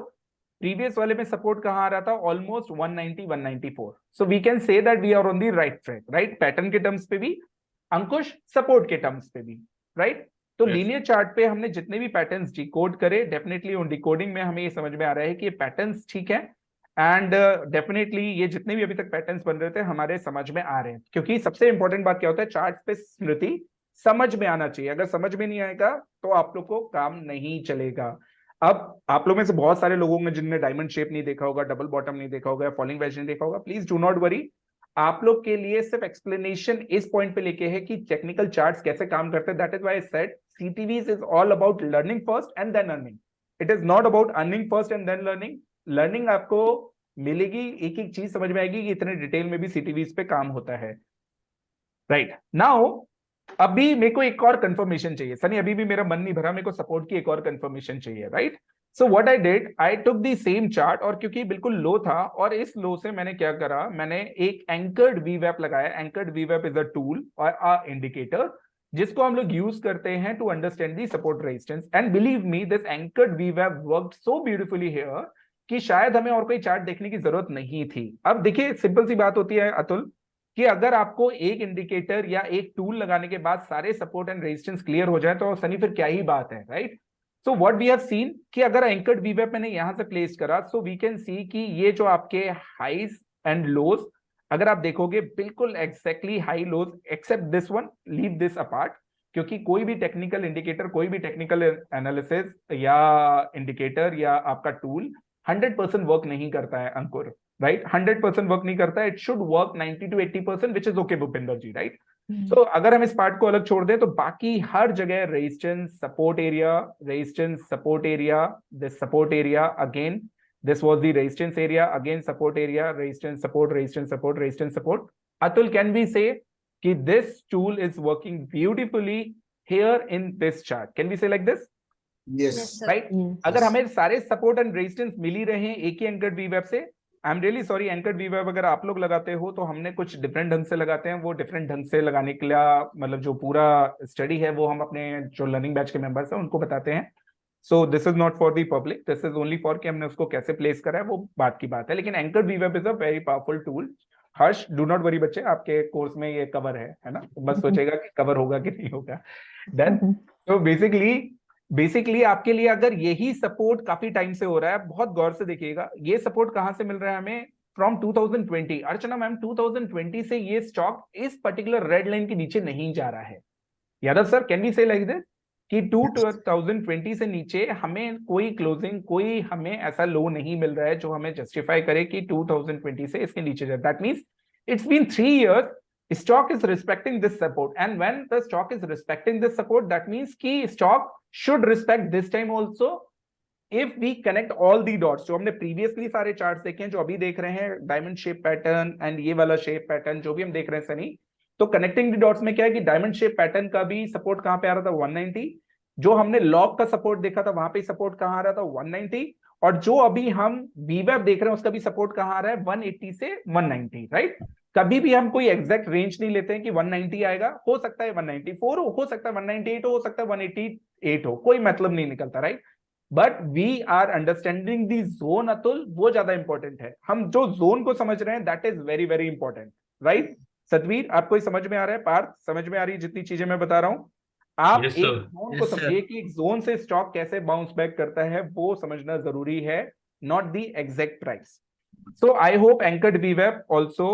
प्रीवियस वाले में सपोर्ट कहां आ रहा था, almost 190, 194। So we can say that we are on the right track, right, pattern के टर्म्स पे भी, अंकुश सपोर्ट के टर्म्स पे भी, राइट। तो लीनियर चार्ट पे हमने जितने भी पैटर्न्स डिकोड करे, डेफिनेटली उन डिकोडिंग में हमें ये समझ में आ रहा है कि ये पैटर्न्स ठीक है, एंड डेफिनेटली ये जितने भी अभी तक पैटर्न्स बन रहे थे हमारे समझ में आ रहे हैं, क्योंकि सबसे इंपॉर्टेंट बात क्या होता है, चार्ट पे स्मृति समझ में आना चाहिए। अगर समझ में नहीं आएगा तो आप लोग को काम नहीं चलेगा। अब आप लोग में से बहुत सारे लोगों में जिनने डायमंड शेप नहीं देखा होगा, डबल बॉटम नहीं देखा होगा, फॉलिंग वेज नहीं देखा होगा, प्लीज डू नॉट वरी, आप लोग के लिए सिर्फ एक्सप्लेनेशन इस पॉइंट पे लेके है कि टेक्निकल चार्ट्स कैसे काम करते हैं। That is why I said CTVs is all about learning first and then earning, it is not about earning first and then learning. Learning आपको मिलेगी, एक एक चीज समझ में आएगी कि इतने डिटेल में भी CTVs पे काम होता है, राइट। नाउ अभी मेरे को एक और कंफर्मेशन चाहिए सनी, अभी भी मेरा मन नहीं भरा, मेरे को सपोर्ट की एक और कंफर्मेशन चाहिए, right. So what I did, I took the same chart, और क्योंकि बिल्कुल लो था और इस लो से मैंने क्या करा, मैंने एक एंकर्ड वीवैप लगाया। एंकर्ड वीवैप इज अ टूल और अ इंडिकेटर जिसको हम लोग यूज करते हैं to understand the support resistance, and believe me this anchored वीवैप वर्कड सो ब्यूटीफुली हियर कि शायद हमें और कोई चार्ट देखने की जरूरत नहीं थी। अब देखिए सिंपल सी बात होती है अतुल, कि अगर आपको एक इंडिकेटर या एक टूल लगाने के बाद सारे सपोर्ट एंड रेजिस्टेंस क्लियर हो जाए तो सनी फिर क्या ही बात है, right. So what we have seen कि अगर एंकर्ड वीवैप मैंने यहां से प्लेस करा, सो वी कैन सी कि ये जो आपके हाईज एंड लोज, अगर आप देखोगे बिल्कुल exactly high lows, except this one, leave this apart, क्योंकि कोई भी टेक्निकल इंडिकेटर, कोई भी टेक्निकल एनालिसिस या इंडिकेटर या आपका टूल 100% वर्क नहीं करता है अंकुर, राइट। 100% वर्क नहीं करता है, it should work 90 to 80%, which is okay Bhupinder ji, right. So अगर हम इस पार्ट को अलग छोड़ दें तो बाकी हर जगह resistance, support area, resistance, support area, this support area, again this was the resistance area, again support area, resistance, support, resistance, support, resistance, support. Atul, can we say कि this tool is working beautifully here in this chart? Can we say like this? Yes. Right? अगर हमें सारे support and resistance मिल ही रहे हैं एक ही एंकर्ड वीवैप से, I am really sorry, anchored वीवैप अगर आप लोग लगाते हो तो हमने कुछ डिफरेंट ढंग से लगाते हैं, वो डिफरेंट ढंग से लगाने के लिए मतलब जो पूरा स्टडी है वो हम अपने जो लर्निंग बैच के मेंबर्स हैं उनको बताते हैं। सो this is not for the public, this is only for कि हमने उसको कैसे प्लेस करा है वो बात की बात है। लेकिन एंकर्ड वीवैप is a very powerful tool. Harsh, do not worry बच्चे, आपके कोर्स में ये कवर है ना, तो बस सोचेगा कि कवर होगा कि नहीं होगा। देन तो बेसिकली आपके लिए अगर यही सपोर्ट काफी टाइम से हो रहा है, बहुत गौर से देखिएगा, ये सपोर्ट कहां से मिल रहा है हमें, फ्रॉम 2020। अर्चना मैम 2020 से ये स्टॉक इस पर्टिकुलर रेड लाइन के नीचे नहीं जा रहा है। Yadav sir, can we say like this कि 2020 से नीचे हमें कोई क्लोजिंग, कोई हमें ऐसा लो नहीं मिल रहा है जो हमें जस्टिफाई करे कि 2020 से इसके नीचे जाए। That means it's been 3 years, stock is respecting this support, and when the stock is respecting this support, that means ki stock should respect this time also if we connect all the dots, जो हमने previously सारे chart देखे हैं, जो अभी देख रहे हैं डायमंड शेप पैटर्न एंड ये वाला शेप पैटर्न जो भी हम देख रहे हैं सनी, तो कनेक्टिंग दी डॉट्स में क्या है कि डायमंड शेप पैटर्न का भी सपोर्ट कहां पे आ रहा था 190, जो हमने लॉग का सपोर्ट देखा था वहां पे सपोर्ट कहां आ रहा था 190, और जो अभी हम वीवेब देख रहे हैं उसका भी सपोर्ट कहां आ रहा है 180 से 190, राइट। कभी भी हम कोई एग्जैक्ट रेंज नहीं लेते हैं कि 190 आएगा, हो सकता है 194 हो सकता है 198 हो सकता है 188 हो, कोई मतलब नहीं निकलता, right. But we are understanding the zone Atul, वो ज्यादा इंपॉर्टेंट है। हम जो जोन को समझ रहे हैं that is very very important, right. Satvir आपको समझ में आ रहा है, पार्थ समझ में आ रही है जितनी चीजें मैं बता रहा हूं? आप Yes, एक sir. जोन को Yes, sir. समझिए कि एक जोन से स्टॉक कैसे बाउंस बैक करता है, वो समझना जरूरी है, not the exact price. So I hope anchored वीवेब also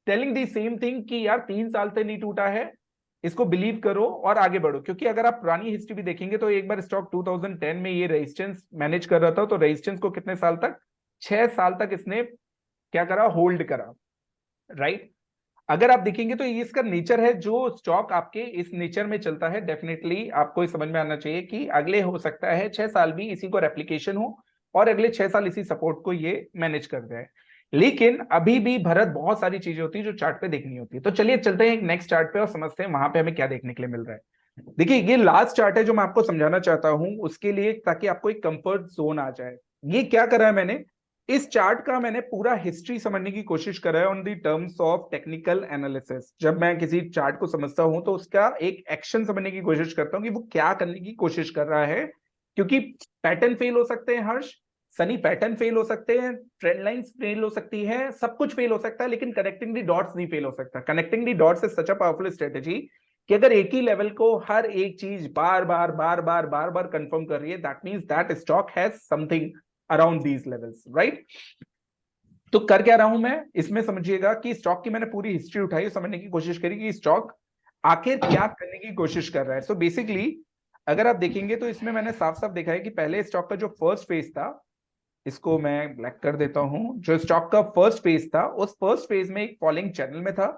telling the same thing कि यार 3 साल से नहीं टूटा है, इसको बिलीव करो और आगे बढ़ो। क्योंकि अगर आप पुरानी हिस्ट्री भी देखेंगे तो एक बार स्टॉक 2010 में ये रेजिस्टेंस मैनेज कर रहा था, तो रेजिस्टेंस को कितने साल तक, 6 साल तक इसने क्या करा, होल्ड करा, राइट। अगर आप देखेंगे तो ये इसका नेचर है, जो स्टॉक आपके इस नेचर में चलता है, डेफिनेटली आपको समझ में आना चाहिए कि अगले हो सकता है 6 साल भी इसी को रेप्लिकेशन हो और अगले 6 साल इसी सपोर्ट को ये मैनेज कर जाए। लेकिन अभी भी भरत बहुत सारी चीजें होती है जो चार्ट पे देखनी होती है। तो चलिए चलते हैं एक नेक्स्ट चार्ट पे और समझते हैं वहां पे हमें क्या देखने के लिए मिल रहा है। देखिए ये लास्ट चार्ट है जो मैं आपको समझाना चाहता हूं उसके लिए, ताकि आपको एक कंफर्ट जोन आ जाए। ये क्या करा है मैंने, इस चार्ट का मैंने पूरा हिस्ट्री समझने की कोशिश करा है on the terms of technical analysis. जब मैं किसी चार्ट को समझता हूं तो उसका एक एक्शन समझने की कोशिश करता हूं कि वो क्या करने की कोशिश कर रहा है। क्योंकि पैटर्न फेल हो सकते हैं हर्ष, सनी पैटर्न फेल हो सकते हैं, ट्रेंड लाइंस फेल हो सकती है, सब कुछ फेल हो सकता है, लेकिन कनेक्टिंग दी डॉट्स नहीं फेल हो सकता। Connecting the dots is such a powerful strategy कि अगर एक ही लेवल को हर एक चीज बार बार बार बार बार बार कंफर्म कर रही है, that means that stock has something around these levels, right. तो कर क्या रहा हूं मैं इसमें, समझिएगा कि स्टॉक की मैंने पूरी हिस्ट्री उठाई, समझने की कोशिश करी कि स्टॉक आखिर क्या करने की कोशिश कर रहा है। सो बेसिकली अगर आप देखेंगे तो इसमें मैंने साफ साफ देखा है कि पहले स्टॉक का जो फर्स्ट फेज था, इसको मैं ब्लैक कर देता हूं, जो स्टॉक का फर्स्ट फेज था उस फर्स्ट फेज में एक फॉलिंग चैनल में था।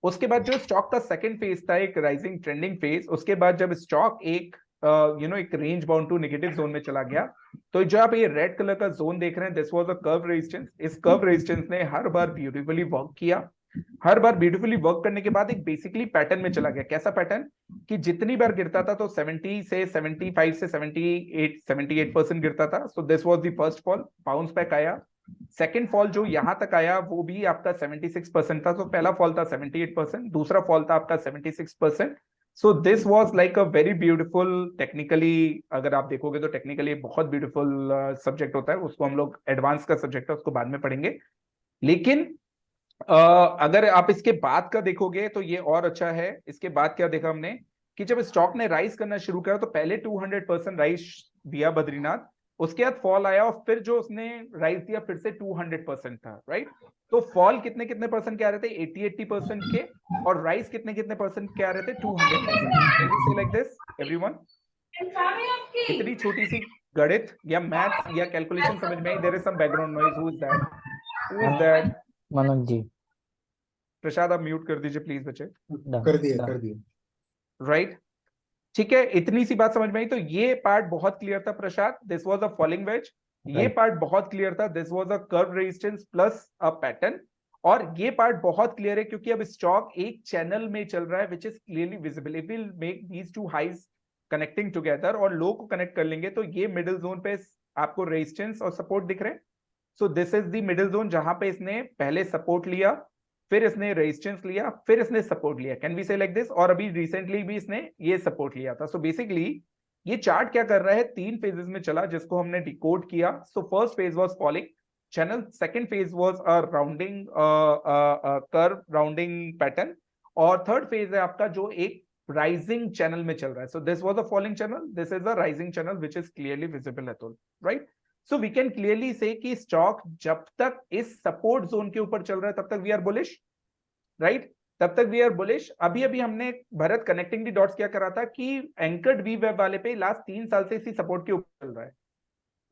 उसके बाद जो स्टॉक का सेकंड फेज था एक राइजिंग ट्रेंडिंग फेज। उसके बाद जब स्टॉक एक एक range bound to negative zone में चला गया, तो जो आप ये रेड कलर का जोन देख रहे हैं this was a curve resistance. इस कर्व रेजिस्टेंस ने हर बार ब्यूटीफुली वर्क किया, हर बार ब्यूटीफुली वर्क करने के बाद एक बेसिकली पैटर्न में चला गया। कैसा पैटर्न कि जितनी बार गिरता था तो 70 से 75 से 78% गिरता था। सो this was the first fall, bounce back आया। सेकंड फॉल जो यहां तक आया वो भी आपका 76% था। तो पहला फॉल था 78%, दूसरा फॉल था आपका 76%। सो this was like a very beautiful, technically अगर आप देखोगे तो टेक्निकली बहुत ब्यूटीफुल सब्जेक्ट होता है, उसको हम लोग एडवांस का सब्जेक्ट है उसको बाद में पढ़ेंगे। लेकिन अगर आप इसके बाद का देखोगे तो ये और अच्छा है। इसके बाद क्या देखा हमने कि जब स्टॉक ने राइज करना शुरू किया तो पहले 200% राइज दिया बद्रीनाथ, उसके बाद फॉल आया और फिर जो उसने राइज दिया फिर से 200% था, राइट। तो फॉल कितने कितने परसेंट के आ रहे थे, 80% के, और राइज कितने कितने परसेंट के आ रहे थे, 200%। Can we say like this everyone? इतनी छोटी सी गणित या मैथ्स या कैलकुलेशन समझ में आई? There is some background noise, who is that, who is that? Manoj ji. Prasad आप म्यूट कर दीजिए प्लीज बच्चे। कर दिया। राइट, ठीक है, इतनी सी बात समझ में आई। तो ये पार्ट बहुत क्लियर था Prasad, this was a falling wedge. ये पार्ट बहुत क्लियर था, this was a curve resistance plus a pattern. और ये पार्ट बहुत क्लियर है क्योंकि अब स्टॉक एक चैनल में चल रहा है which is clearly visible. If will make these two highs connecting together और लो को कनेक्ट कर लेंगे तो ये मिडिल जोन पे आपको रेजिस्टेंस और सपोर्ट दिख रहे हैं। सो this is the middle zone जहां पे इसने पहले सपोर्ट लिया, फिर इसने रेजिस्टेंस लिया, फिर इसने सपोर्ट लिया। Can we say like this? और अभी रिसेंटली भी इसने ये सपोर्ट लिया था। सो बेसिकली ये चार्ट क्या कर रहा है, 3 फेजेस में चला जिसको हमने डिकोड किया। So first phase was falling channel, second phase was a rounding curve rounding pattern, और थर्ड फेज है आपका जो एक राइजिंग चैनल में चल रहा है। So this was a falling channel, this is a rising channel which is clearly visible Atul, right. So we can clearly see कि स्टॉक जब तक इस सपोर्ट जोन के ऊपर चल रहा है तब तक वी आर बुलिश, राइट, तब तक वी आर बुलिश। अभी अभी हमने भरत कनेक्टिंग दी डॉट्स क्या करा था कि एंकर्ड वी वेब वाले पे लास्ट 3 साल से इसी सपोर्ट के ऊपर चल रहा है,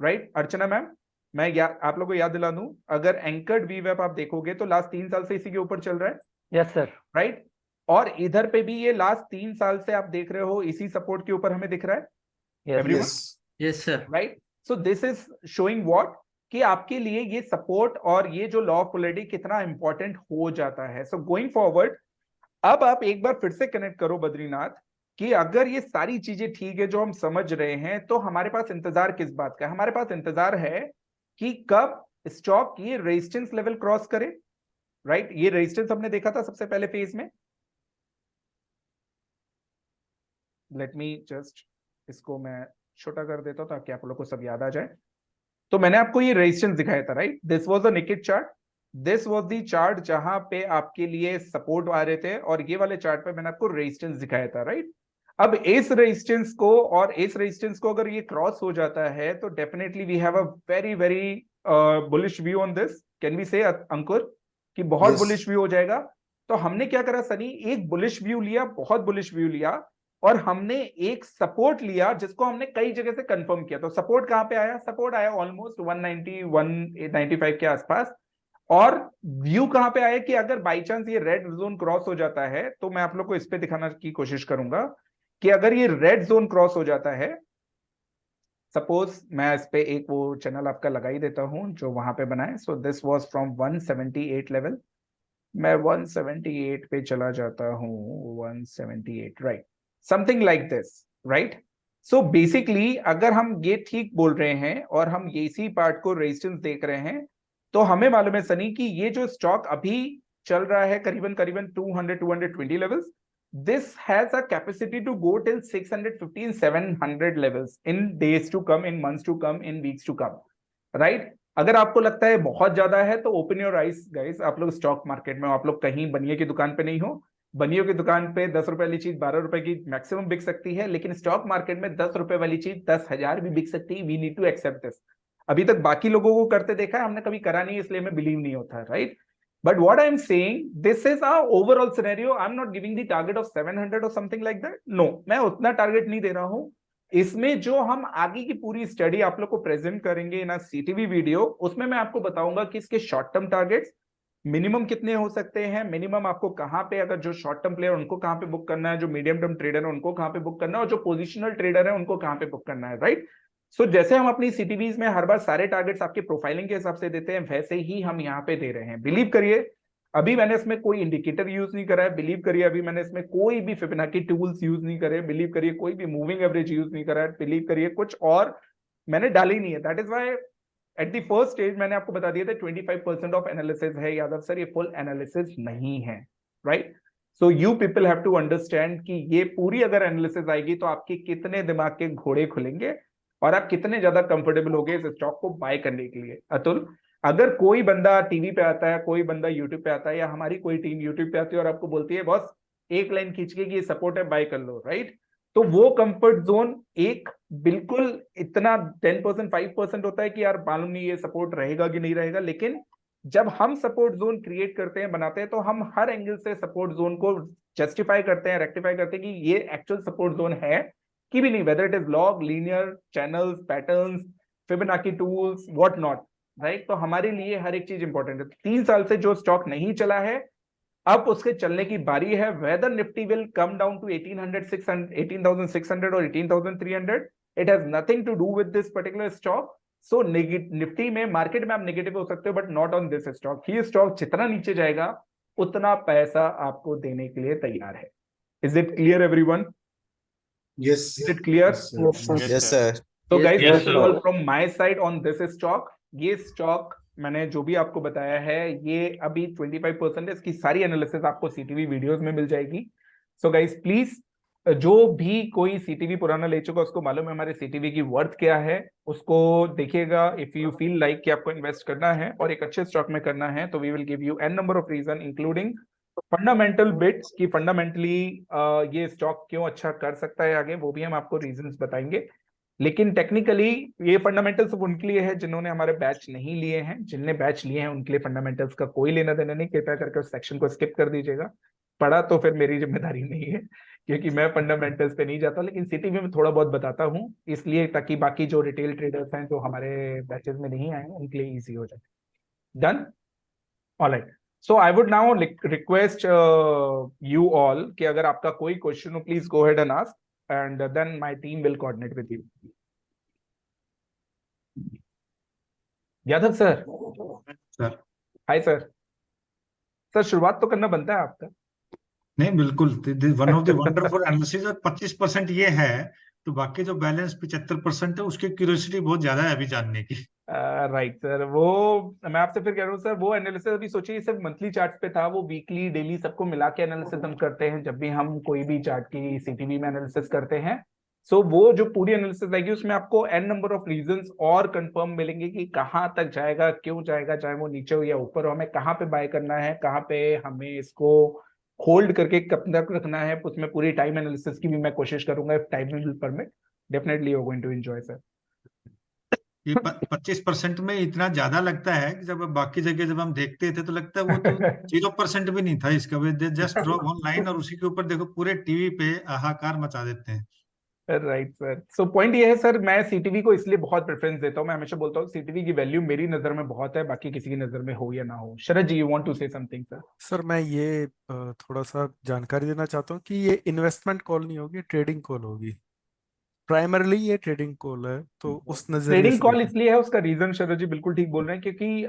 राइट। अर्चना मैम, मैं आप लोगों को याद दिला दूं, अगर एंकर्ड वी वेब आप देखोगे तो लास्ट 3 साल से इसी के ऊपर चल रहा है। Yes sir. राइट, और इधर पे भी ये लास्ट 3 साल से आप देख रहे हो इसी सपोर्ट के ऊपर हमें दिख रहा है। Yes everyone? Yes, sir. Right, so this is showing what कि आपके लिए ये सपोर्ट और ये जो लॉ ऑफ पोलैरिटी कितना इंपॉर्टेंट हो जाता है। सो गोइंग फॉरवर्ड अब आप एक बार फिर से कनेक्ट करो बद्रीनाथ कि अगर ये सारी चीजें ठीक है जो हम समझ रहे हैं, तो हमारे पास इंतजार किस बात का है? हमारे पास इंतजार है कि कब स्टॉक ये रेजिस्टेंस लेवल क्रॉस करे, राइट? ये रेजिस्टेंस हमने देखा था सबसे पहले फेज में। लेट मी जस्ट इसको मैं छोटा कर देता हूं ताकि आप लोग को सब याद आ जाए। तो मैंने आपको ये रेजिस्टेंस दिखाया था, right? This was the naked chart, this was the chart जहां पे आपके लिए सपोर्ट आ रहे थे, और ये वाले चार्ट पे मैंने आपको रेजिस्टेंस दिखाया था, राइट? अब इस रेजिस्टेंस को अगर ये क्रॉस हो जाता है तो definitely we have a very very bullish view on this. Can we say Ankur कि बहुत Yes. बुलिश व्यू हो जाएगा? तो हमने क्या करा सनी, एक बुलिश व्यू लिया, बहुत बुलिश व्यू लिया, और हमने एक सपोर्ट लिया जिसको हमने कई जगह से कंफर्म किया। तो सपोर्ट कहां पे आया? सपोर्ट आया ऑलमोस्ट 190 195 के आसपास। और व्यू कहां पे आया कि अगर बाई चांस ये रेड जोन क्रॉस हो जाता है, तो मैं आप लोग को इस पे दिखाना की कोशिश करूंगा कि अगर ये रेड जोन क्रॉस हो जाता है, सपोज मैं इस पे एक वो चैनल आपका लगा ही देता हूं जो वहां पे बनाए। सो दिस वाज फ्रॉम 178 लेवल, मैं 178 पे चला जाता हूं, 178, right? Something like this, right? So basically अगर हम ये ठीक बोल रहे हैं और हम ये इसी पार्ट को रेजिस्टेंस देख रहे हैं, तो हमें मालूम है सनी कि ये जो स्टॉक अभी चल रहा है करीबन करीबन 200 220 levels, this has a capacity to go till 615 700 levels in days to come, in months to come, in weeks to come, right? अगर आपको लगता है बहुत ज्यादा है तो ओपन योर आइज गाइस, आप लोग स्टॉक मार्केट में हो, आप लोग कहीं बनिए की दुकान पे नहीं हो। बनियों की दुकान पे 10 रुपए वाली चीज 12 रुपए की मैक्सिमम बिक सकती है, लेकिन स्टॉक मार्केट में 10 रुपए वाली चीज 10,000 भी बिक सकती है। We need to accept this. अभी तक बाकी लोगों को करते देखा है, हमने कभी करा नहीं, इसलिए हमें बिलीव नहीं होता, right? But what I'm saying, this is our overall scenario. I'm not giving the target of 700 or something like that. No, मैं उतना टारगेट नहीं दे रहा हूं। इसमें जो हम आगे की पूरी स्टडी आप लोग को प्रेजेंट करेंगे इन सीटीवी वीडियो, उसमें मैं आपको बताऊंगा कि इसके शॉर्ट टर्म टारगेट्स मिनिमम कितने हो सकते हैं, मिनिमम आपको कहां पे, अगर जो शॉर्ट टर्म प्लेयर उनको कहां पे बुक करना है, जो मीडियम टर्म ट्रेडर है उनको कहां पे बुक करना है, और जो पोजिशनल ट्रेडर है उनको कहां पे बुक करना है, राइट? सो जैसे हम अपनी सीटीवीज में हर बार सारे टारगेट्स आपके प्रोफाइलिंग के हिसाब से देते हैं, वैसे ही हम यहाँ पे दे रहे हैं। बिलीव करिए, अभी मैंने इसमें कोई इंडिकेटर यूज नहीं करा है। बिलीव करिए, अभी मैंने इसमें कोई भी फिबोनाची टूल्स यूज नहीं करे। बिलीव करिए, कोई भी मूविंग एवरेज यूज नहीं करा है। बिलीव करिए, कुछ और मैंने डाली नहीं है। That is why at the first stage मैंने आपको बता दिया था 25% ऑफ एनालिसिस है यादव सर, ये फुल एनालिसिस नहीं है, right? So you people have to understand कि ये पूरी अगर एनालिसिस आएगी तो आपके कितने दिमाग के घोड़े खुलेंगे और आप कितने ज्यादा कंफर्टेबल होगे इस स्टॉक को बाय करने के लिए। अतुल, अगर कोई बंदा टीवी पे आता है, कोई बंदा यूट्यूब पे आता है, या हमारी कोई टीम यूट्यूब पे आती है और आपको बोलती है बॉस एक लाइन खींच के कि ये सपोर्ट है, बाय कर लो, राइट? तो वो कंफर्ट जोन एक बिल्कुल इतना 10% 5% होता है कि यार मालूम नहीं ये सपोर्ट रहेगा कि नहीं रहेगा। लेकिन जब हम सपोर्ट जोन क्रिएट करते हैं, बनाते हैं, तो हम हर एंगल से सपोर्ट जोन को जस्टिफाई करते हैं, रेक्टिफाई करते हैं कि ये एक्चुअल सपोर्ट जोन है कि भी नहीं, weather it is log, linear, channels, patterns, Fibonacci tools, what not, right? तो हमारे लिए हर एक चीज इंपॉर्टेंट है। 3 साल से जो स्टॉक नहीं चला है, अब उसके चलने की बारी है। Whether Nifty will come down to 18,600 और 18,300, it has nothing to do with this particular stock. So Nifty में, मार्केट में आप नेगेटिव हो सकते हो, but not on this stock. ही स्टॉक जितना नीचे जाएगा उतना पैसा आपको देने के लिए तैयार है। Is it clear everyone? Yes. Is it clear? Yes, sir. तो guys, Yes, that's sir. All from my side on this stock. ये स्टॉक मैंने जो भी आपको बताया है, ये अभी 25% है। इसकी सारी एनालिसिस आपको सीटीवी वीडियोस में मिल जाएगी। सो गाइस प्लीज, जो भी कोई सीटीवी पुराना ले चुका उसको मालूम है हमारे सीटीवी की वर्थ क्या है, उसको देखिएगा। इफ यू फील लाइक कि आपको इन्वेस्ट करना है और एक अच्छे स्टॉक में करना है, तो we will give you an number of reason, including fundamental bits की फंडामेंटली ये स्टॉक क्यों अच्छा कर सकता है आगे, वो भी हम आपको रीजंस बताएंगे। लेकिन टेक्निकली ये फंडामेंटल्स उनके लिए है जिन्होंने हमारे बैच नहीं लिए हैं। जिनने बैच लिए हैं उनके लिए फंडामेंटल्स का कोई लेना देना नहीं। कृपया करके उस सेक्शन को स्किप कर दीजिएगा। पढ़ा तो फिर मेरी जिम्मेदारी नहीं है, क्योंकि मैं फंडामेंटल्स पे नहीं जाता, लेकिन सीटीवी में थोड़ा बहुत बताता हूँ, इसलिए ताकि बाकी जो रिटेल ट्रेडर्स हैं जो हमारे बैचेस में नहीं आए उनके लिए ईजी हो जाए। Done? Alright. So I would now request you all कि अगर आपका कोई क्वेश्चन हो, please go ahead and ask, and then my team will coordinate with you. Yadav sir, sir hi sir. Sir शुरुआत तो करना बनता है आपका। नहीं, बिल्कुल one of the wonderful analysis. और 25% ये है, तो बाकी जो बैलेंस 75% है उसकी क्यूरियोसिटी बहुत ज्यादा है अभी जानने की। राइट सर, वो मैं आपसे फिर कह रहा हूँ सर, वो एनालिसिस अभी सोचिए, सिर्फ मंथली चार्ट पे था, वो वीकली डेली सबको मिला के एनालिसिस हम करते हैं जब भी हम कोई भी चार्ट की सीटीवी में एनालिसिस करते हैं। सो वो जो पूरी एनालिसिस आएगी उसमें आपको एन नंबर ऑफ रीजंस और कंफर्म मिलेंगे कि कहाँ तक जाएगा, क्यों जाएगा, चाहे वो नीचे हो या ऊपर हो, हमें कहाँ पे बाय करना है, कहाँ पे हमें इसको होल्ड करके कब तक रखना है। उसमें पूरी टाइम एनालिसिस की भी मैं कोशिश करूंगा, if time will permit. Definitely you are going to enjoy sir. ये 25% में इतना ज्यादा लगता है कि जब बाकी जगह जब हम देखते थे तो लगता है वो तो 0% भी नहीं था इसका। वे जस्ट ड्रॉ वन लाइन और उसी के ऊपर देखो पूरे टीवी पे हाहाकार मचा देते हैं। राइट सर, सो पॉइंट ये है सर, मैं सीटीवी को इसलिए बहुत प्रेफरेंस देता हूँ। मैं हमेशा बोलता हूँ सीटीवी की वैल्यू मेरी नजर में बहुत है, बाकी किसी की नजर में हो या ना हो। Sharad ji, you want to say something sir? Sir मैं ये थोड़ा सा जानकारी देना चाहता हूँ कि ये इन्वेस्टमेंट कॉल नहीं होगी, ट्रेडिंग कॉल होगी। प्राइमरली ये ट्रेडिंग कॉल है, तो उस नजरिए ट्रेडिंग से कॉल देखें। इसलिए है, उसका रीजन शरद जी बिल्कुल ठीक बोल रहे हैं, क्योंकि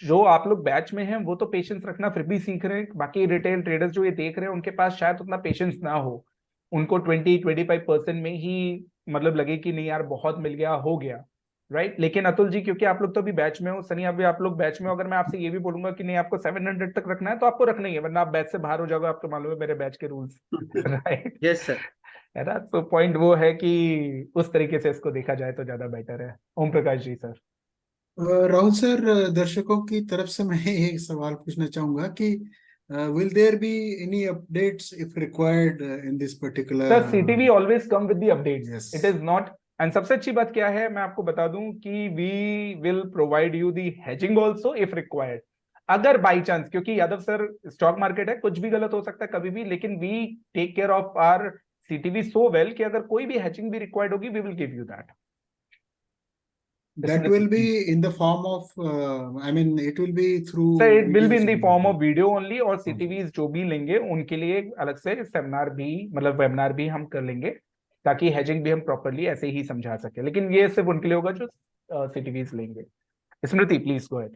जो आप लोग बैच में हैं वो तो पेशेंस रखना फिर भी सीख रहे हैं। बाकी रिटेल ट्रेडर्स जो ये देख रहे हैं उनके पास शायद उतना पेशेंस ना हो। उनको 20-25% में ही मतलब लगे कि नहीं यार बहुत मिल गया, हो गया। राइट, लेकिन अतुल जी, क्योंकि आप लोग तो अभी बैच में हो, सनी अभी आप लोग बैच में हो, अगर मैं आपसे ये भी बोलूंगा कि नहीं आपको 700 तक रखना है तो आपको रखना ही है, वरना आप बैच से बाहर हो जाओगे। आपको मालूम है मेरे बैच के रूल्स। Right, yes sir. है ना? तो पॉइंट वो है कि उस तरीके से इसको देखा जाए तो ज्यादा बेटर है। ओम प्रकाश जी सर। राहुल सर, दर्शकों की तरफ से मैं एक सवाल पूछना चाहूंगा कि will there be any updates if required in this sir particular? CTV always come with the updates, yes. It is not. And सबसे अच्छी बात क्या है, मैं आपको बता दूं कि we will provide you the hedging also if required. अगर बाई चांस, क्योंकि यादव सर स्टॉक मार्केट है, कुछ भी गलत हो सकता है कभी भी, लेकिन we take care of our CTV so well कि अगर कोई भी हैचिंग भी रिक्वायर्ड होगी we will give you that. That will be in the form of, I mean, it will be sir through it will be in videos the form of only. Video only, और Okay. सीटीवीज जो भी लेंगे उनके लिए अलग से seminar भी, मतलब वेबिनार भी हम कर लेंगे, ताकि हेजिंग भी हम प्रॉपरली ऐसे ही समझा सके। लेकिन ये सिर्फ उनके लिए होगा जो सीटीवीज लेंगे। स्मृति प्लीज गो अहेड।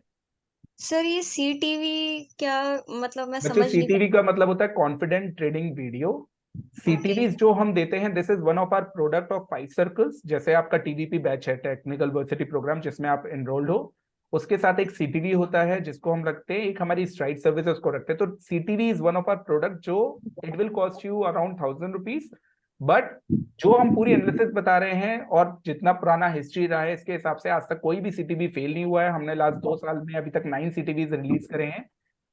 सर ये सी टीवी क्या मतलब, मैं बच्चे, समझ नहीं सीटीवी का मतलब होता है कॉन्फिडेंट ट्रेडिंग वीडियो। पाई। ओके। सीटीवीज जो हम देते हैं, this is one of our product of 5 circles. जैसे आपका टीडीपी बैच है, टेक्निकल वर्सिटी प्रोग्राम, जिसमें आप एनरोल्ड हो, उसके साथ एक सीटीवी होता है जिसको हम रखते हैं, एक हमारी स्ट्राइट सर्विस उसको रखते हैं। तो CTV is one of our product जो it will cost you around 1000 rupees. But जो हम पूरी एनालिसिस बता रहे हैं और जितना पुराना हिस्ट्री रहा है, इसके हिसाब से आज तक कोई भी सीटीवी फेल नहीं हुआ है। हमने लास्ट 2 साल में अभी तक 9 सीटीवीज रिलीज करे हैं,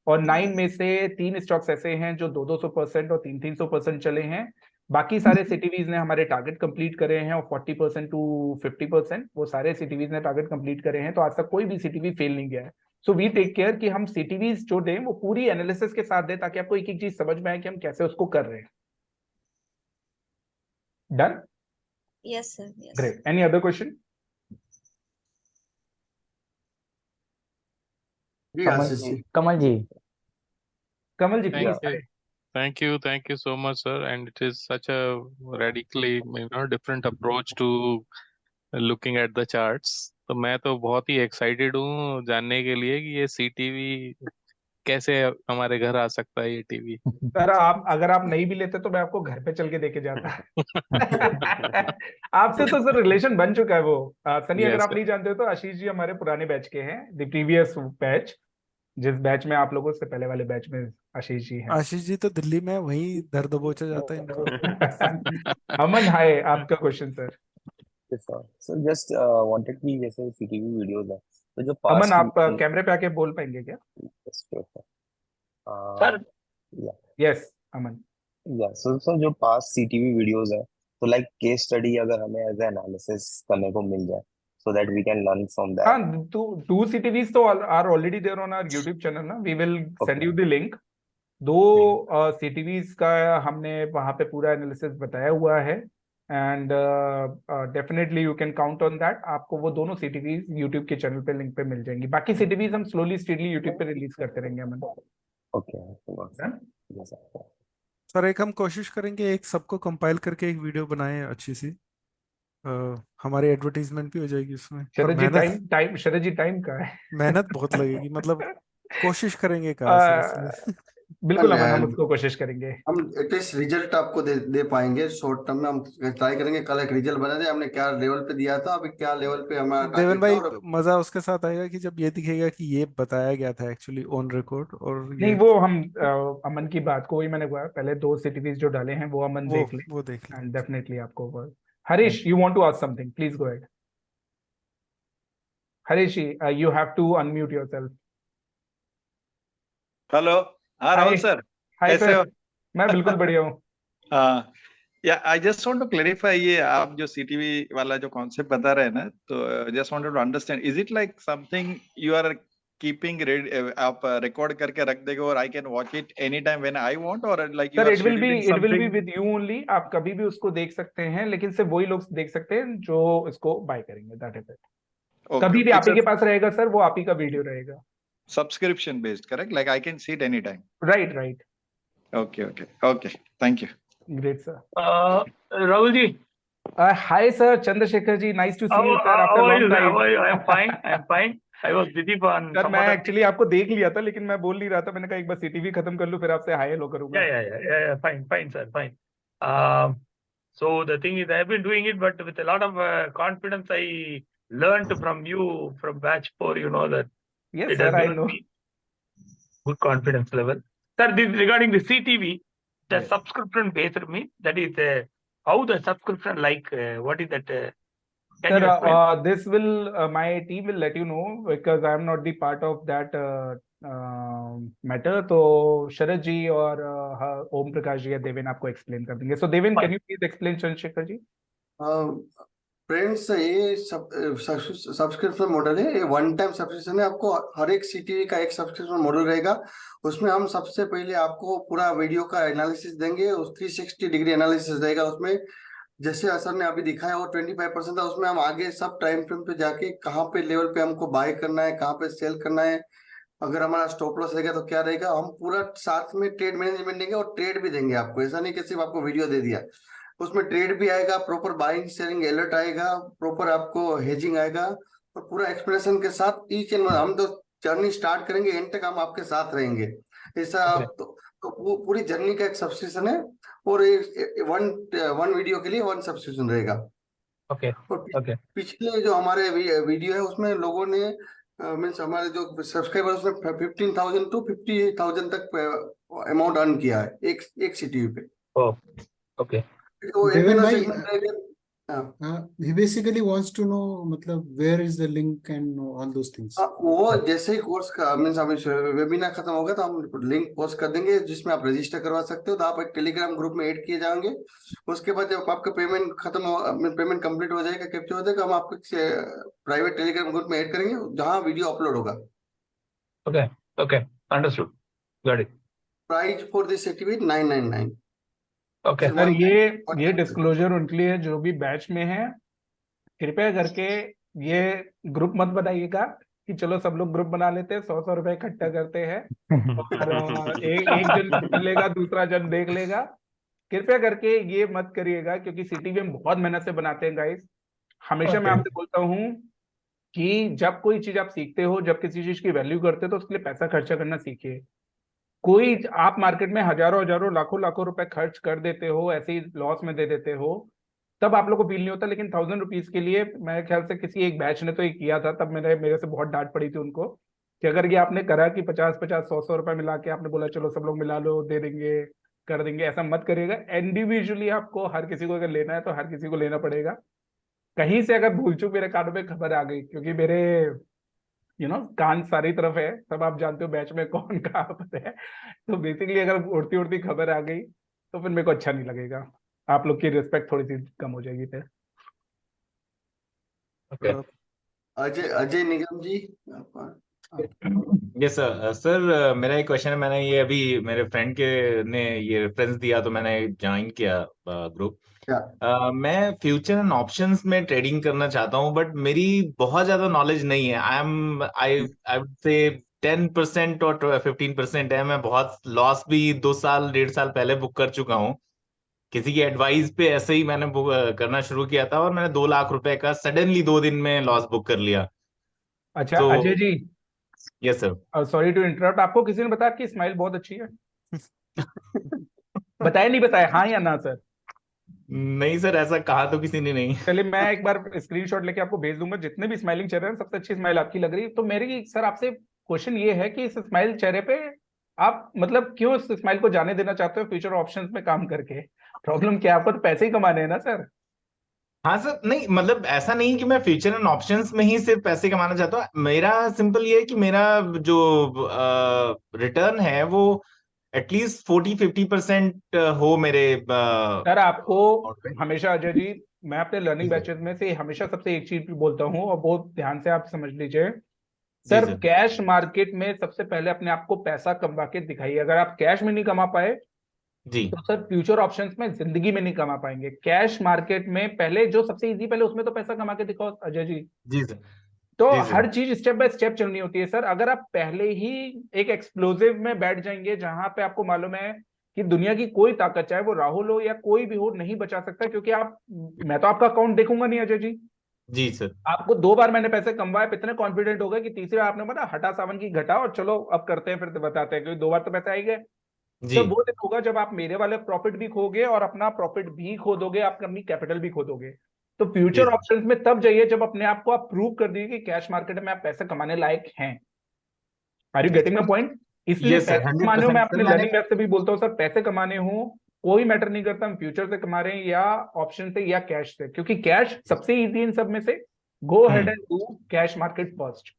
और 9 में से 3 स्टॉक्स ऐसे हैं जो 200-200% और 300-300% चले हैं। बाकी सारे सिटीवीज ने हमारे टारगेट कंप्लीट करे हैं, और 40% टू 50% वो सारे सिटीवीज ने टारगेट कंप्लीट करे हैं। तो आज तक कोई भी सीटीवी फेल नहीं गया है। सो वी टेक केयर कि हम सिटीवीज जो दें वो पूरी एनालिसिस के साथ दें, ताकि आपको एक एक चीज समझ में आए कि हम कैसे उसको कर रहे हैं। Done? Yes sir, yes. Great. Any other question? Ashish ji. Kamal ji. Kamal ji Thank please. you. Thank you so much, sir. And it is such a radically, different approach to looking at the charts. तो मैं तो बहुत ही एक्साइटेड हूँ जानने के लिए कि ये सीटीवी कैसे हमारे घर आ सकता है, ये टीवी। सर आप अगर आप नहीं भी लेते तो मैं आपको घर पे चल के देके जाता। आपसे तो सर रिलेशन बन चुका है वो। सनी, अगर Yes, आप नहीं जानते हो तो आशीष जी हमारे पुराने बैच के हैं, द प्रीवियस बैच, जिस बैच में आप लोगों से पहले वाले बैच में आशीष जी हैं। आशीष जी तो दिल्ली में वहीं दर दबोचा जाता है इनको। अमन, हाय, आपका question sir. Sir just wanted कि जैसे सीटीवी वीडियोस है तो जो अमन, पास्ट आप कैमरे पे आके बोल पाएंगे क्या? सर यस अमन। या सर जो पास्ट सीटीवी वीडियोस है तो लाइक केस स्टडी अगर हमें एज एनालिसिस करने को मिल जाए so that we can learn from that. हाँ, टू सीटीवीज तो are already there on our YouTube channel ना, we will send you the link. 2 CTVs का हमने वहां पे पूरा एनालिसिस बताया हुआ है, and definitely you can count on that. आपको वो दोनों सीटीवीज यूट्यूब के चैनल पे लिंक पे मिल जाएंगी। बाकी सीटीवीज हम स्लोली स्टीडली यूट्यूब पे रिलीज करते रहेंगे अमन। सर एक हम कोशिश करेंगे, एक सबको कंपाइल करके एक वीडियो बनाएं अच्छी सी। हमारी एडवर्टीजमेंट भी हो जाएगी उसमें। पर शरद जी मेहनत शरद जी टाइम का है। मेहनत बहुत लगेगी, मतलब कोशिश करेंगे कहाँ से इसमें। बिल्कुल अमन, हम उसको कोशिश करेंगे। हम एटलीस्ट रिजल्ट आपको दे पाएंगे शॉर्ट टर्म में। हम ट्राई करेंगे कल एक रिजल्ट बना दे, हमने क्या लेवल पे दिया था, अभी क्या लेवल पे हमारा देवन टारगेट है। भाई, और मजा उसके साथ आएगा कि जब ये दिखेगा कि ये बताया गया था एक्चुअली ऑन रिकॉर्ड, और नहीं, ये वो हम अमन की बात को ही मैंने कहा, पहले 2 सिटीज जो डाले हैं वो अमन देख ले, वो देख एंड लेंगे। डेफिनेटली आपको Harish, you want to ask something, please go ahead. Harish, you have to unmute yourself. Hello. हाँ हाय राहुल सर, हाय कैसे हो? सर, मैं बिल्कुल बढ़िया हूँ। हाँ, yeah I just want to clarify, ये आप जो सीटीवी वाला जो कॉन्सेप्ट बता रहे हैं ना, तो just wanted to understand, is it like something you are keeping आप रिकॉर्ड करके रख देंगे और I can watch it any time when I want, और like you sir are it will scheduling be something? With you only, आप कभी भी उसको देख सकते हैं, लेकिन सिर्फ वही लोग देख सकते हैं जो इसको बाय करेंगे, दैट इज इट। ओके, कभी भी आप इट्स ही अ के पास रहेगा सर, वो आप ही का वीडियो रहेगा। Subscription based, correct? Like I can see it any time? Right. Okay okay okay, thank you. Great sir. Rahul ji, hi sir, Chandrashekhar ji, nice to see you sir, how after are you? Long How time. are you? I am fine. I am fine. I was busy on sir some मैं other thing. Actually आपको देख लिया था, लेकिन मैं बोल नहीं रहा था, मैंने कहा एक बार सीटीवी खत्म कर लूं फिर आपसे हाय हेलो करूंगा। Yeah. Fine, fine, sir, fine. So the thing is, I have been doing it, but with a lot of confidence. I learned from you, from batch 4. You know that Yes it sir, has I given know. me good confidence level. Sir, this regarding the CTV, the Yes. subscription based mean, that is how the subscription like what is that? Can Sir, you explain? this will my team will let you know, because I am not the part of that matter. तो शरद जी और ओम प्रकाश जी या देवेन आपको explain कर देंगे। So Deven, Fine. can you please explain Chandrashekhar ji? Friends, ये subscription model है, ये one time subscription है। आपको हर एक सीटीवी का एक सब्सक्रिप्शन मॉडल रहेगा। उसमें हम सबसे पहले आपको पूरा वीडियो का एनालिसिस देंगे, उस 360 डिग्री एनालिसिस रहेगा उसमें। जैसे असर ने अभी दिखाया वो 25% था, उसमें हम आगे सब टाइम फ्रेम पे जाके कहाँ पे लेवल पे हमको बाय करना है, कहाँ पे सेल करना है, अगर हमारा स्टॉप लॉस रहेगा तो क्या रहेगा, हम पूरा साथ में ट्रेड मैनेजमेंट देंगे और ट्रेड भी देंगे आपको। ऐसा नहीं कि सिर्फ आपको वीडियो दे दिया, उसमें ट्रेड भी आएगा, प्रॉपर बाइंग सेलिंग अलर्ट आएगा, प्रॉपर आपको हेजिंग आएगा, और पूरा एक्सप्लेनेशन के साथ ईच एंड हम तो जर्नी स्टार्ट करेंगे, एंड तक हम आपके साथ रहेंगे। ऐसा आप तो पूरी जर्नी का एक सब्सक्रिप्शन है, और वन वीडियो के लिए वन सब्सक्रिप्शन रहेगा। Okay. और पिछले जो हमारे वीडियो है उसमें लोगों ने मीन्स हमारे जो सब्सक्राइबर उसमें 15,000 to 50,000 तक अमाउंट अर्न किया है एक सीटीवी पे। Oh, okay. तो देवेन MNO भाई, सेगमेंट रहेगा। he basically wants to know मतलब where is the link and all those things. वो जैसे ही कोर्स का मीन्स अभी वेबिनार खत्म होगा तो हम लिंक पोस्ट कर देंगे जिसमें आप रजिस्टर करवा सकते हो, तो आप एक टेलीग्राम ग्रुप में ऐड किए जाएंगे। उसके बाद जब आपका पेमेंट खत्म हो, पेमेंट कंप्लीट हो जाएगा, कैप्चर हो जाएगा, हम आपको प्राइवेट टेलीग्राम ग्रुप में ऐड करेंगे जहाँ वीडियो अपलोड होगा। Okay. Understood. Got it. Price for this activity 999। Okay. Sir ये डिस्क्लोजर उनके लिए जो भी बैच में है, कृपया करके ये ग्रुप मत बनाइएगा कि चलो सब लोग ग्रुप बना लेते हैं, 100 रुपए इकट्ठा करते हैं और एक जन सुन लेगा, दूसरा जन देख लेगा। कृपया करके ये मत करिएगा, क्योंकि सीटीवी हम बहुत मेहनत से बनाते हैं गाइस। हमेशा मैं आपसे बोलता हूँ कि जब कोई चीज आप सीखते हो, जब किसी चीज की वैल्यू करते हो, तो उसके लिए पैसा खर्चा करना सीखिए। कोई आप मार्केट में हजारों लाखों रुपए खर्च कर देते हो, ऐसे ही लॉस में दे देते हो, तब आप लोग को फील नहीं होता। लेकिन 1000 रुपीज के लिए मेरे ख्याल से किसी एक बैच ने तो ये किया था, तब मेरे से बहुत डांट पड़ी थी उनको कि अगर ये आपने करा कि 50-100 रुपए मिला के आपने बोला चलो सब लोग मिला लो, दे देंगे, कर देंगे, ऐसा मत करिएगा। इंडिविजुअली आपको हर किसी को अगर लेना है तो हर किसी को लेना पड़ेगा। कहीं से अगर भूल चूक मेरे कानों में खबर आ गई, क्योंकि मेरे कान सारी तरफ है, सब आप जानते हो बैच में कौन कहाँ पर है, तो बेसिकली अगर उड़ती उड़ती खबर आ गई तो फिर मेरे को अच्छा नहीं लगेगा, आप लोग की रिस्पेक्ट थोड़ी सी कम हो जाएगी फिर। अजय निगम जी। यस सर, मेरा एक क्वेश्चन है। मैंने ये अभी मेरे फ्रेंड के ने ये रेफरेंस दिया तो मैंने ज्वाइन किया ग्रुप। मैं फ्यूचर एंड ऑप्शंस में ट्रेडिंग करना चाहता हूँ, बट मेरी बहुत ज्यादा नॉलेज नहीं है। आई वुड से 10% और 15% है। मैं बहुत लॉस भी 2 साल 1.5 साल पहले बुक कर चुका हूँ। किसी की एडवाइस पे ऐसे ही मैंने बुक करना शुरू किया था और मैंने 2 लाख रुपए का सडनली 2 दिन में लॉस बुक कर लिया। अच्छा तो Ajay ji, yes sir. Sorry to interrupt, आपको किसी ने बताया कि स्माइल बहुत अच्छी है? बताया नहीं बताया, हाँ या ना सर? नहीं सर, ऐसा कहा तो किसी ने नहीं। चलिए मैं एक बार स्क्रीनशॉट लेके आपको भेज दूंगा, जितने भी स्माइलिंग चेहरे हैं सबसे अच्छी स्माइल आपकी लग रही है। तो मेरी सर आपसे क्वेश्चन ये है कि इस स्माइल चेहरे पे आप मतलब क्यों इस स्माइल को जाने देना चाहते हो फ्यूचर ऑप्शंस में काम करके? प्रॉब्लम क्या है? आपको तो पैसे ही कमाने हैं ना सर। हाँ सर, नहीं मतलब ऐसा नहीं कि मैं फ्यूचर एंड ऑप्शंस में ही सिर्फ पैसे कमाना चाहता हूँ। मेरा सिंपल ये है कि मेरा जो रिटर्न है वो एटलीस्ट 40-50% हो मेरे सर आपको अकाउंट पे। हमेशा अजय जी, मैं अपने जी लर्निंग सर। बैचेस में से हमेशा सबसे एक चीज भी बोलता हूँ और बहुत ध्यान से आप समझ लीजिए। जी सर सर। कैश मार्केट में सबसे पहले अपने आप को पैसा कमा के दिखाइए। अगर आप कैश में नहीं कमा पाए जी तो सर फ्यूचर ऑप्शंस में जिंदगी में नहीं कमा पाएंगे। कैश मार्केट में पहले जो सबसे इजी, पहले उसमें तो पैसा कमा के दिखाओ अजय जी। जी सर। तो जी सर। हर चीज स्टेप बाय स्टेप चलनी होती है सर। अगर आप पहले ही एक एक्सप्लोसिव में बैठ जाएंगे जहां पे आपको मालूम है कि दुनिया की कोई ताकत, चाहे वो राहुल हो या कोई भी हो, नहीं बचा सकता, क्योंकि आप, मैं तो आपका अकाउंट देखूंगा नहीं अजय जी। जी सर। आपको 2 बार मैंने पैसे कमवाए, आप इतने कॉन्फिडेंट हो गए कि तीसरी बार आपने बोला हटा सावन की घटा और चलो अब करते हैं, फिर तो बताते हैं, क्योंकि 2 बार तो पैसे आए गए। जी सर वो दिन होगा जब आप मेरे वाले प्रॉफिट भी खोगे और अपना प्रॉफिट भी खो दोगे, आप अपनी कैपिटल भी खो दोगे। तो जी फ्यूचर सर। ऑप्शंस में तब जाइए जब अपने आप को आप प्रूव कर दीजिए कि कैश मार्केट में आप पैसे कमाने लायक हैं। Are you getting my point? इसलिए यस सर, पैसे कमाने हो, मैं 100% सर। अपने मैंने लर्निंग बैच से भी बोलता हूँ सर, पैसे कमाने हो कोई मैटर नहीं करता हम फ्यूचर से कमा रहे हैं या ऑप्शन से या कैश से, क्योंकि कैश सबसे इजी इन सब में से। Go ahead and do cash market first.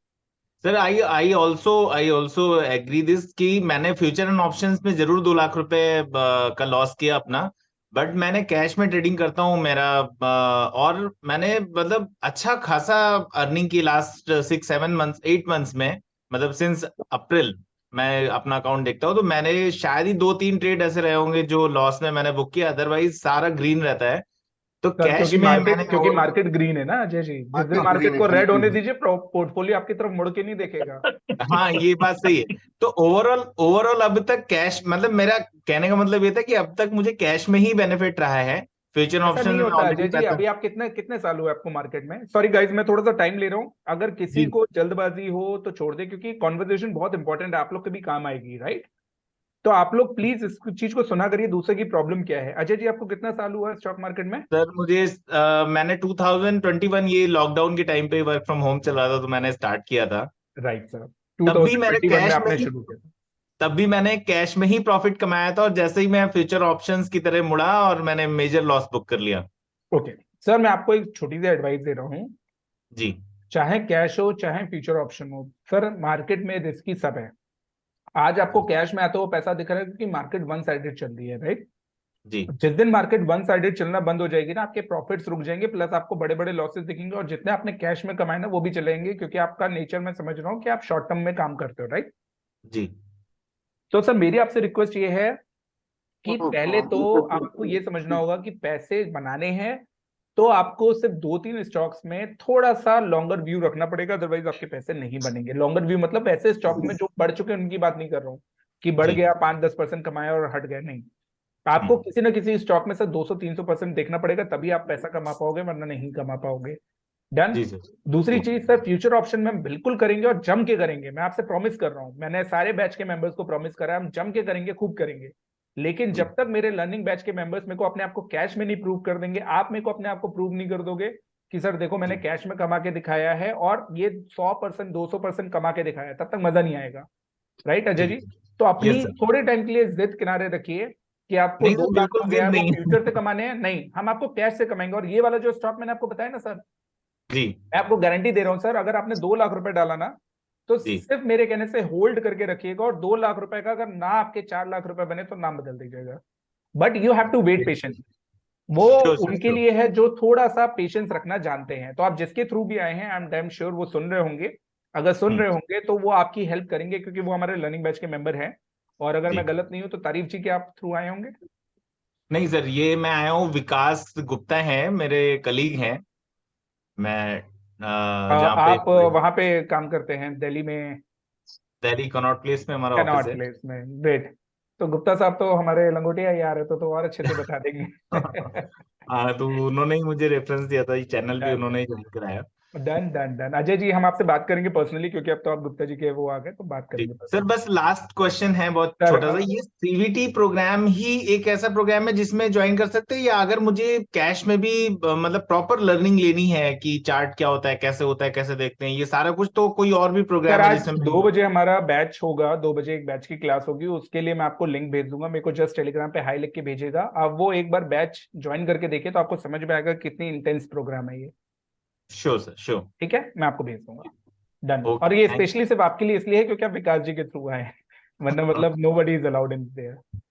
Sir I also agree this कि मैंने फ्यूचर एंड ऑप्शंस में जरूर 2 लाख रुपए का लॉस किया अपना। बट मैंने कैश में ट्रेडिंग करता हूँ मेरा और मैंने मतलब अच्छा खासा अर्निंग की लास्ट 6-7 मंथ्स 8 मंथ्स में, मतलब सिंस अप्रैल मैं अपना अकाउंट देखता हूँ। तो मैंने शायद ही 2-3 ट्रेड ऐसे रहे होंगे जो लॉस में मैंने बुक किया, अदरवाइज सारा ग्रीन रहता है। तो सर कैश में मैंने क्योंकि मार्केट ग्रीन है ना अजय जी, जिस दिन मार्केट मार्केट ग्रीन है को रेड होने बिल्कुल। दीजिए पोर्टफोलियो आपकी तरफ मुड़ के नहीं देखेगा। हाँ, ये बात सही है। तो ओवरऑल अब तक कैश, मतलब मेरा कहने का मतलब ये था कि अब तक मुझे कैश में ही बेनिफिट रहा है। फ्यूचर ऐसा ऑप्शन नहीं में होता ऑलरेडी अजय जी। पैसा। अभी आप कितने कितने साल हुए आपको मार्केट में? सॉरी गाइज, मैं थोड़ा सा टाइम ले रहा हूँ। अगर किसी जी को जल्दबाजी हो तो छोड़ दे, क्योंकि कॉन्वर्जेशन बहुत इंपॉर्टेंट है, आप लोग के भी काम आएगी, राइट? तो आप लोग प्लीज इस चीज को सुना करिए, दूसरे की प्रॉब्लम क्या है। अजय जी आपको कितना साल हुआ है स्टॉक मार्केट में? सर मुझे मैंने 2021 ये लॉकडाउन के टाइम पे वर्क फ्रॉम होम चल रहा था तो मैंने स्टार्ट किया था। राइट सर, तब भी मैंने 2021 में कैश में आपने ही शुरू किया था। तब भी मैंने कैश में ही प्रॉफिट कमाया था, और जैसे ही मैं फ्यूचर ऑप्शंस की तरह मुड़ा और मैंने मेजर लॉस बुक कर लिया। ओके सर, मैं आपको एक छोटी सी एडवाइस दे रहा हूँ। जी चाहे कैश हो चाहे फ्यूचर ऑप्शन हो, सर मार्केट में रिस्की सब है। आज आपको कैश में आता हुआ पैसा दिख रहा है क्योंकि मार्केट वन साइडेड चल रही है, राइट? जी जिस दिन मार्केट वन साइडेड चलना बंद हो जाएगी ना, आपके प्रॉफिट्स रुक जाएंगे, प्लस आपको बड़े बड़े लॉसेस दिखेंगे, और जितने आपने कैश में कमाए ना वो भी चलेंगे, क्योंकि आपका नेचर मैं समझ रहा हूँ कि आप शॉर्ट टर्म में काम करते हो, राइट? जी तो सर मेरी आपसे रिक्वेस्ट ये है कि पहले तो आपको ये समझना होगा कि पैसे बनाने हैं तो आपको सिर्फ 2-3 स्टॉक्स में थोड़ा सा लॉन्गर व्यू रखना पड़ेगा, अदरवाइज आपके पैसे नहीं बनेंगे। लॉन्गर व्यू मतलब ऐसे स्टॉक में जो बढ़ चुके हैं उनकी बात नहीं कर रहा हूँ कि बढ़ जी गया 5-10% कमाया और हट गया, नहीं। आपको किसी ना किसी स्टॉक में से 200-300% देखना पड़ेगा, तभी आप पैसा कमा पाओगे, वरना नहीं कमा पाओगे। डन। जी सर। दूसरी जी चीज सर, फ्यूचर ऑप्शन में हम बिल्कुल करेंगे और जम के करेंगे, मैं आपसे प्रॉमिस कर रहा हूं। मैंने सारे बैच के मेंबर्स को प्रॉमिस करा है, हम जम के करेंगे, खूब करेंगे। लेकिन जी जब तक मेरे लर्निंग बैच के मेंबर्स मेरे को अपने आप को कैश में नहीं प्रूव कर देंगे, आप मेरे को अपने आप को प्रूव नहीं कर दोगे कि सर देखो मैंने जी कैश में कमा के दिखाया है और ये 100% 200% कमा के दिखाया है, तब तक मजा नहीं आएगा, राइट अजय जी जी? तो यस अपनी सर। थोड़े टाइम के लिए जिद किनारे रखिए कि आपको नहीं दो सर, लाख बिल्कुल हो जिद गया वो नहीं फ्यूचर से है। कमाने हैं, नहीं, हम आपको कैश से कमाएंगे। और ये वाला जो स्टॉक मैंने आपको बताया ना सर, जी मैं आपको गारंटी दे रहा हूं सर, अगर आपने 2 लाख रुपए डाला ना तो जी सिर्फ मेरे कहने से होल्ड करके रखिएगा, और 2 लाख रुपए का अगर ना आपके 4 लाख रुपए बने तो नाम बदल दीजिएगा। But you have to wait patient. वो श्योर सर, उनके श्योर। लिए है जो थोड़ा सा पेशेंस रखना जानते हैं। तो आप जिसके थ्रू भी आए हैं, आई एम डैम श्योर वो सुन रहे होंगे। अगर सुन रहे होंगे तो वो आपकी हेल्प करेंगे, क्योंकि वो हमारे लर्निंग बैच के मेंबर हैं। और अगर जी मैं गलत नहीं हूं तो तारीफ जी के आप थ्रू आए होंगे। नहीं सर, ये मैं आया हूँ, विकास गुप्ता हैं मेरे कलीग हैं। मैं जहाँ पे आप वहां पे काम करते हैं दिल्ली में? दिल्ली कनॉट प्लेस में हमारा ऑफिस कैनॉट है। प्लेस में, ग्रेट। तो गुप्ता साहब तो हमारे लंगोटिया ही आ रहे तो और अच्छे से बता देंगे। हाँ, तो उन्होंने ही मुझे रेफरेंस दिया था, चैनल पे डन उन्होंने ही ज्वाइन कराया। Done done done. Ajay ji हम आपसे बात करेंगे पर्सनली, क्योंकि अब तो आप गुप्ता जी के वो आ गए, तो बात ठीक करेंगे सर, पर्सनली। बस लास्ट क्वेश्चन है बहुत सर छोटा सा। ये सीवीटी प्रोग्राम ही एक ऐसा प्रोग्राम है जिसमें ज्वाइन कर सकते हैं, या अगर मुझे कैश में भी मतलब प्रॉपर लर्निंग लेनी है कि चार्ट क्या होता है, कैसे होता है, कैसे देखते हैं, ये सारा कुछ, तो कोई और भी सर प्रोग्राम है आज जिसमें 2 बजे हमारा बैच होगा, 2 बजे एक बैच की क्लास होगी, उसके लिए मैं आपको लिंक भेज दूंगा। मेरे को जस्ट टेलीग्राम पे हाई लिख के भेजेगा, आप वो एक बार बैच ज्वाइन करके देखिए तो आपको समझ में आएगा कितनी इंटेंस प्रोग्राम है ये। Sure sir, sure. ठीक है, मैं आपको भेज दूंगा। डन। ओके, और ये थैंक स्पेशली सिर्फ आपके लिए इसलिए है क्योंकि आप विकास जी के थ्रू आए हैं, वरना यू। मतलब nobody is allowed in there.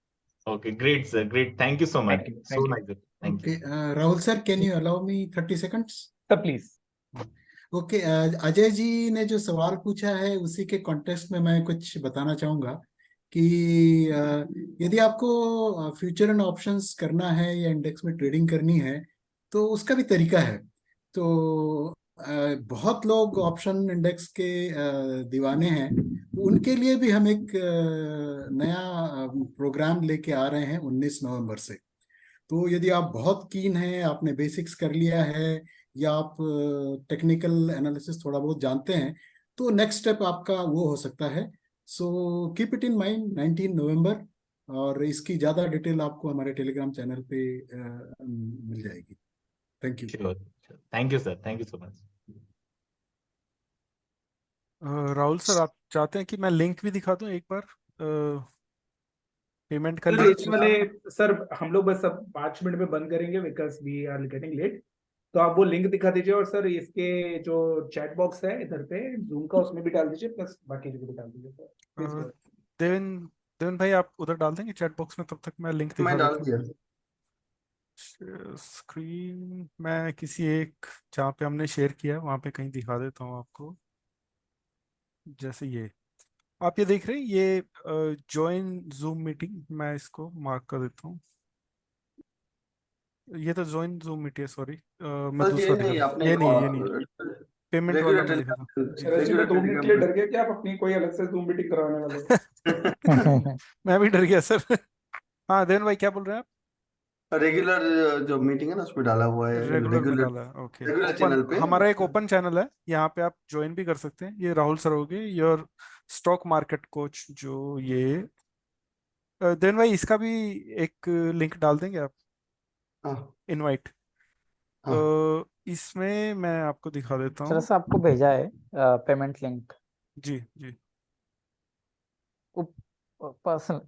Okay, great sir, great, thank you so much, thank you so thank you. Nice, thank Okay, you. Rahul sir, can you allow me 30 seconds? Sir please. Okay, Ajay ji ने जो सवाल पूछा है उसी के context में मैं कुछ बताना चाहूंगा कि यदि आपको फ्यूचर एंड ऑप्शंस करना है या इंडेक्स में ट्रेडिंग करनी है तो उसका भी तरीका है। तो बहुत लोग ऑप्शन इंडेक्स के दीवाने हैं, उनके लिए भी हम एक नया प्रोग्राम लेके आ रहे हैं 19 नवंबर से। तो यदि आप बहुत कीन हैं, आपने बेसिक्स कर लिया है या आप टेक्निकल एनालिसिस थोड़ा बहुत जानते हैं, तो नेक्स्ट स्टेप आपका वो हो सकता है। So keep it in mind 19 नवंबर, और इसकी ज़्यादा डिटेल आपको हमारे टेलीग्राम चैनल पे मिल जाएगी। Thank you. Sure, thank you sir, thank you so much. Rahul sir, आप चाहते हैं कि मैं लिंक भी दिखा दूं एक बार, पेमेंट का सर लिंक? इस वाले सर हम लोग बस अब 5 मिनट में बंद करेंगे because we are getting late. तो आप वो लिंक दिखा दीजिए, और सर इसके जो चैट बॉक्स है इधर पे जूम का, उसमें भी डाल दीजिए, प्लस बाकी जगह भी डाल दीजिए सर प्लीज। देवन देवन भाई, आप उधर डाल देंगे चैट बॉक्स में, तब तक मैं लिंक मैं दिखा डाल देता हूँ। दिया। स्क्रीन मैं किसी एक जहाँ पे हमने शेयर किया है वहां पे कहीं दिखा देता हूँ आपको। जैसे ये आप ये देख रहे हैं, ये ज्वाइन जूम मीटिंग, मैं इसको मार्क कर देता हूँ। ये तो ज्वाइन जूम मीटिंग है, सॉरी मैं सर दूसरा ये दिखा नहीं, रहा हूँ। आपने ये नहीं है, ये नहीं है, पेमेंट वाला मैं दिखा था जी। शरद जी मैं 2 मिनट के लिए रेगुलर डर गया कि आप अपनी कोई अलग से जूम मीटिंग करवाने वाले हो। मैं भी डर गया सर। हाँ देवन भाई, क्या बोल रहे हैं आप? रेगुलर जो मीटिंग है ना उसमें डाला हुआ है, रेगुलर में रेगुलर डाला है, ओके। रेगुलर ओपन, चैनल पे। हमारा एक ओपन चैनल है, यहाँ पे आप ज्वाइन भी कर सकते हैं। ये राहुल सर हो गए योर स्टॉक मार्केट कोच, जो ये देवन भाई इसका भी एक लिंक डाल देंगे आप, हाँ इनवाइट। हाँ इसमें मैं आपको दिखा देता सर हूँ। से आपको भेजा है पेमेंट लिंक जी जी, पर्सनल,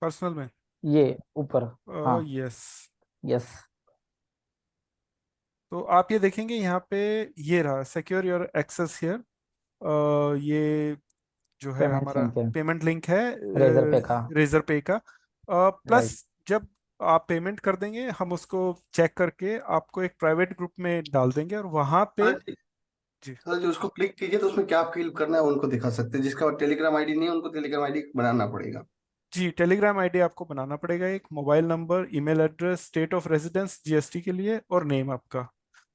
पर्सनल में ये ऊपर। हाँ यस। यस। तो आप ये देखेंगे यहाँ पे, ये रहा सिक्योर योर एक्सेस हियर। ये जो है पेमेंट हमारा लिंक है पेमेंट लिंक है रेजर पे का। रेजर पे का। राइट। प्लस जब आप पेमेंट कर देंगे, हम उसको चेक करके आपको एक प्राइवेट ग्रुप में डाल देंगे, और वहां पे जी सर जो उसको क्लिक कीजिए तो उसमें क्या फिल करना है उनको दिखा सकते हैं। जिसका टेलीग्राम आईडी नहीं है उनको टेलीग्राम आईडी बनाना पड़ेगा। जी, टेलीग्राम आईडी आपको बनाना पड़ेगा, एक mobile number, email address, state of residence GST के लिए, और नेम आपका।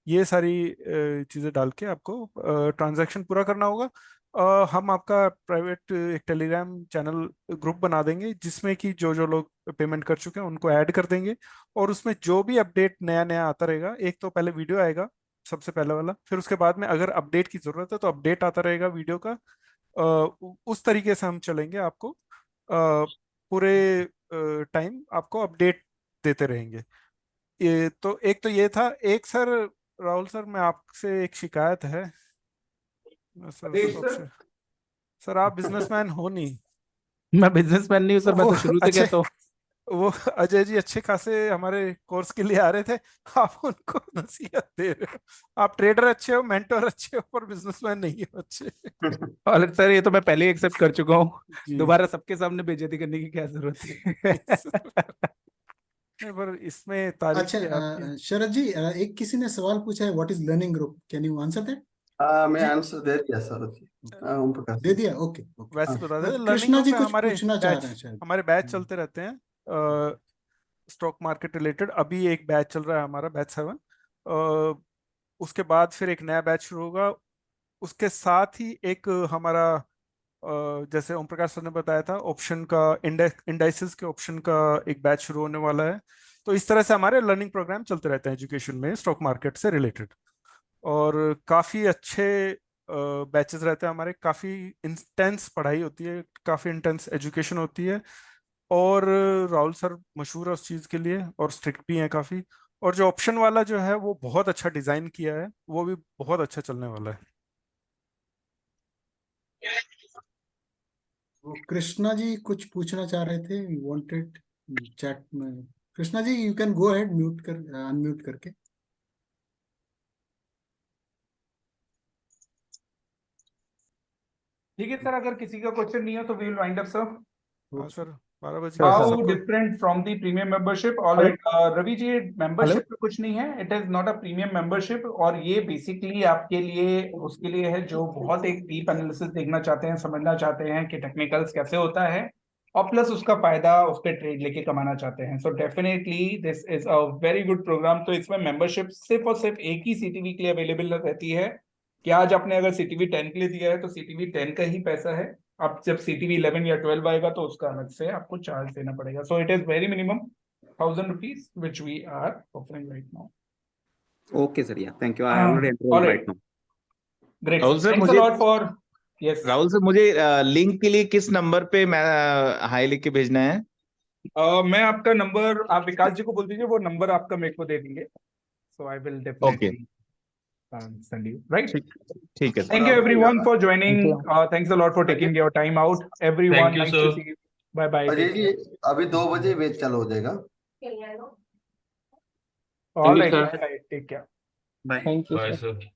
ये सारी चीज़ें डाल के आपको ट्रांजैक्शन पूरा करना होगा। हम आपका प्राइवेट एक टेलीग्राम चैनल ग्रुप बना देंगे, जिसमें कि जो जो लोग पेमेंट कर चुके हैं उनको ऐड कर देंगे, और उसमें जो भी अपडेट नया नया आता रहेगा, एक तो पहले वीडियो आएगा सबसे पहले वाला, फिर उसके बाद में अगर अपडेट की जरूरत है तो अपडेट आता रहेगा वीडियो का। उस तरीके से हम चलेंगे, आपको पूरे टाइम आपको अपडेट देते रहेंगे। ये तो एक तो ये था एक सर। राहुल सर, मैं आपसे एक शिकायत है सर, सर सर आप बिजनेसमैन हो नहीं। मैं बिजनेसमैन नहीं हूँ सर, मैं वो तो शुरू से अच्छे, कहता हूँ। वो अजय जी अच्छे खासे हमारे कोर्स के लिए आ रहे थे, आप उनको नसीहत दे रहे हो। आप ट्रेडर अच्छे हो, मेंटर अच्छे हो, पर बिजनेसमैन नहीं हो अच्छे। और सर ये तो मैं पहले ही एक्सेप्ट कर चुका हूँ, जी दोबारा सबके सामने बेइज्जती करने की क्या जरूरत है। नहीं, पर इसमें तारीफ अच्छा, भी आपकी। शरद जी, एक किसी ने सवाल पूछा है, what is learning group, can you answer that? मैं जी आंसर दे दिया सर। ओम प्रकाश दे दिया, ओके ओके। वैसे बता दें, लर्निंग कृष्णा ग्रुप जी में कुछ हमारे पूछना चाह रहे हैं शायद। हमारे बैच चलते रहते हैं स्टॉक मार्केट रिलेटेड। अभी एक बैच चल रहा है हमारा, बैच 7। उसके बाद फिर एक नया बैच शुरू होगा। उसके साथ ही एक हमारा जैसे ओम प्रकाश सर ने बताया था, ऑप्शन का इंडाइसेस के ऑप्शन का एक बैच शुरू होने वाला है। तो इस तरह से हमारे लर्निंग प्रोग्राम चलते रहते हैं एजुकेशन में स्टॉक मार्केट से रिलेटेड, और काफ़ी अच्छे बैचेस रहते हैं हमारे। काफ़ी इंटेंस पढ़ाई होती है, काफ़ी इंटेंस एजुकेशन होती है, और राहुल सर मशहूर है उस चीज़ के लिए, और स्ट्रिक्ट भी हैं काफ़ी। और जो ऑप्शन वाला जो है वो बहुत अच्छा डिज़ाइन किया है, वो भी बहुत अच्छा चलने वाला है। वो कृष्णा जी कुछ पूछना चाह रहे थे, वांटेड चैट में। Krishna ji you can go ahead, mute कर अनम्यूट करके। ठीक है सर, अगर किसी का क्वेश्चन नहीं है तो we will wind up sir. हाँ सर, 12 बजे Sure, How sir. सबको different from the premium membership? All Hello? right, Ravi ji, membership में कुछ नहीं है, it is not a premium membership, और ये बेसिकली आपके लिए उसके लिए है जो बहुत एक डीप एनालिसिस देखना चाहते हैं, समझना चाहते हैं कि टेक्निकल्स कैसे होता है, और प्लस उसका फायदा उस पर ट्रेड लेके कमाना चाहते हैं। So definitely this is a very good program. तो इसमें मेंबरशिप सिर्फ और सिर्फ एक ही सीटीवी के लिए अवेलेबल रहती है कि आज आपने अगर सीटीवी 10 के लिए दिया है तो सीटीवी 10 का ही पैसा है। अब जब सीटीवी 11 या 12 आएगा तो उसका अलग से आपको चार्ज देना पड़ेगा। So it is very minimum 1000 rupees which we are offering right now. Okay, sir. Yeah, thank you. I already All enrolled right. right now. Great. Rahul sir, Thanks a मुझे lot for yes. Rahul sir, मुझे link के लिए किस number पे मैं high लिख के भेजना है? मैं आपका नंबर आप विकास जी को बोल दीजिए, वो नंबर आपका मेरे को दे देंगे। So I will definitely send you, right? ठीक है sir. Thank you everyone for joining. Thank you. Thanks a lot for taking your time out. Everyone, Thank you, nice to sir. see you. Bye bye. Ajay ji अभी 2 बजे batch चालू हो जाएगा। All you, right. sir. Bye bye. Take care. Bye. Thank you, Bye, sir. sir.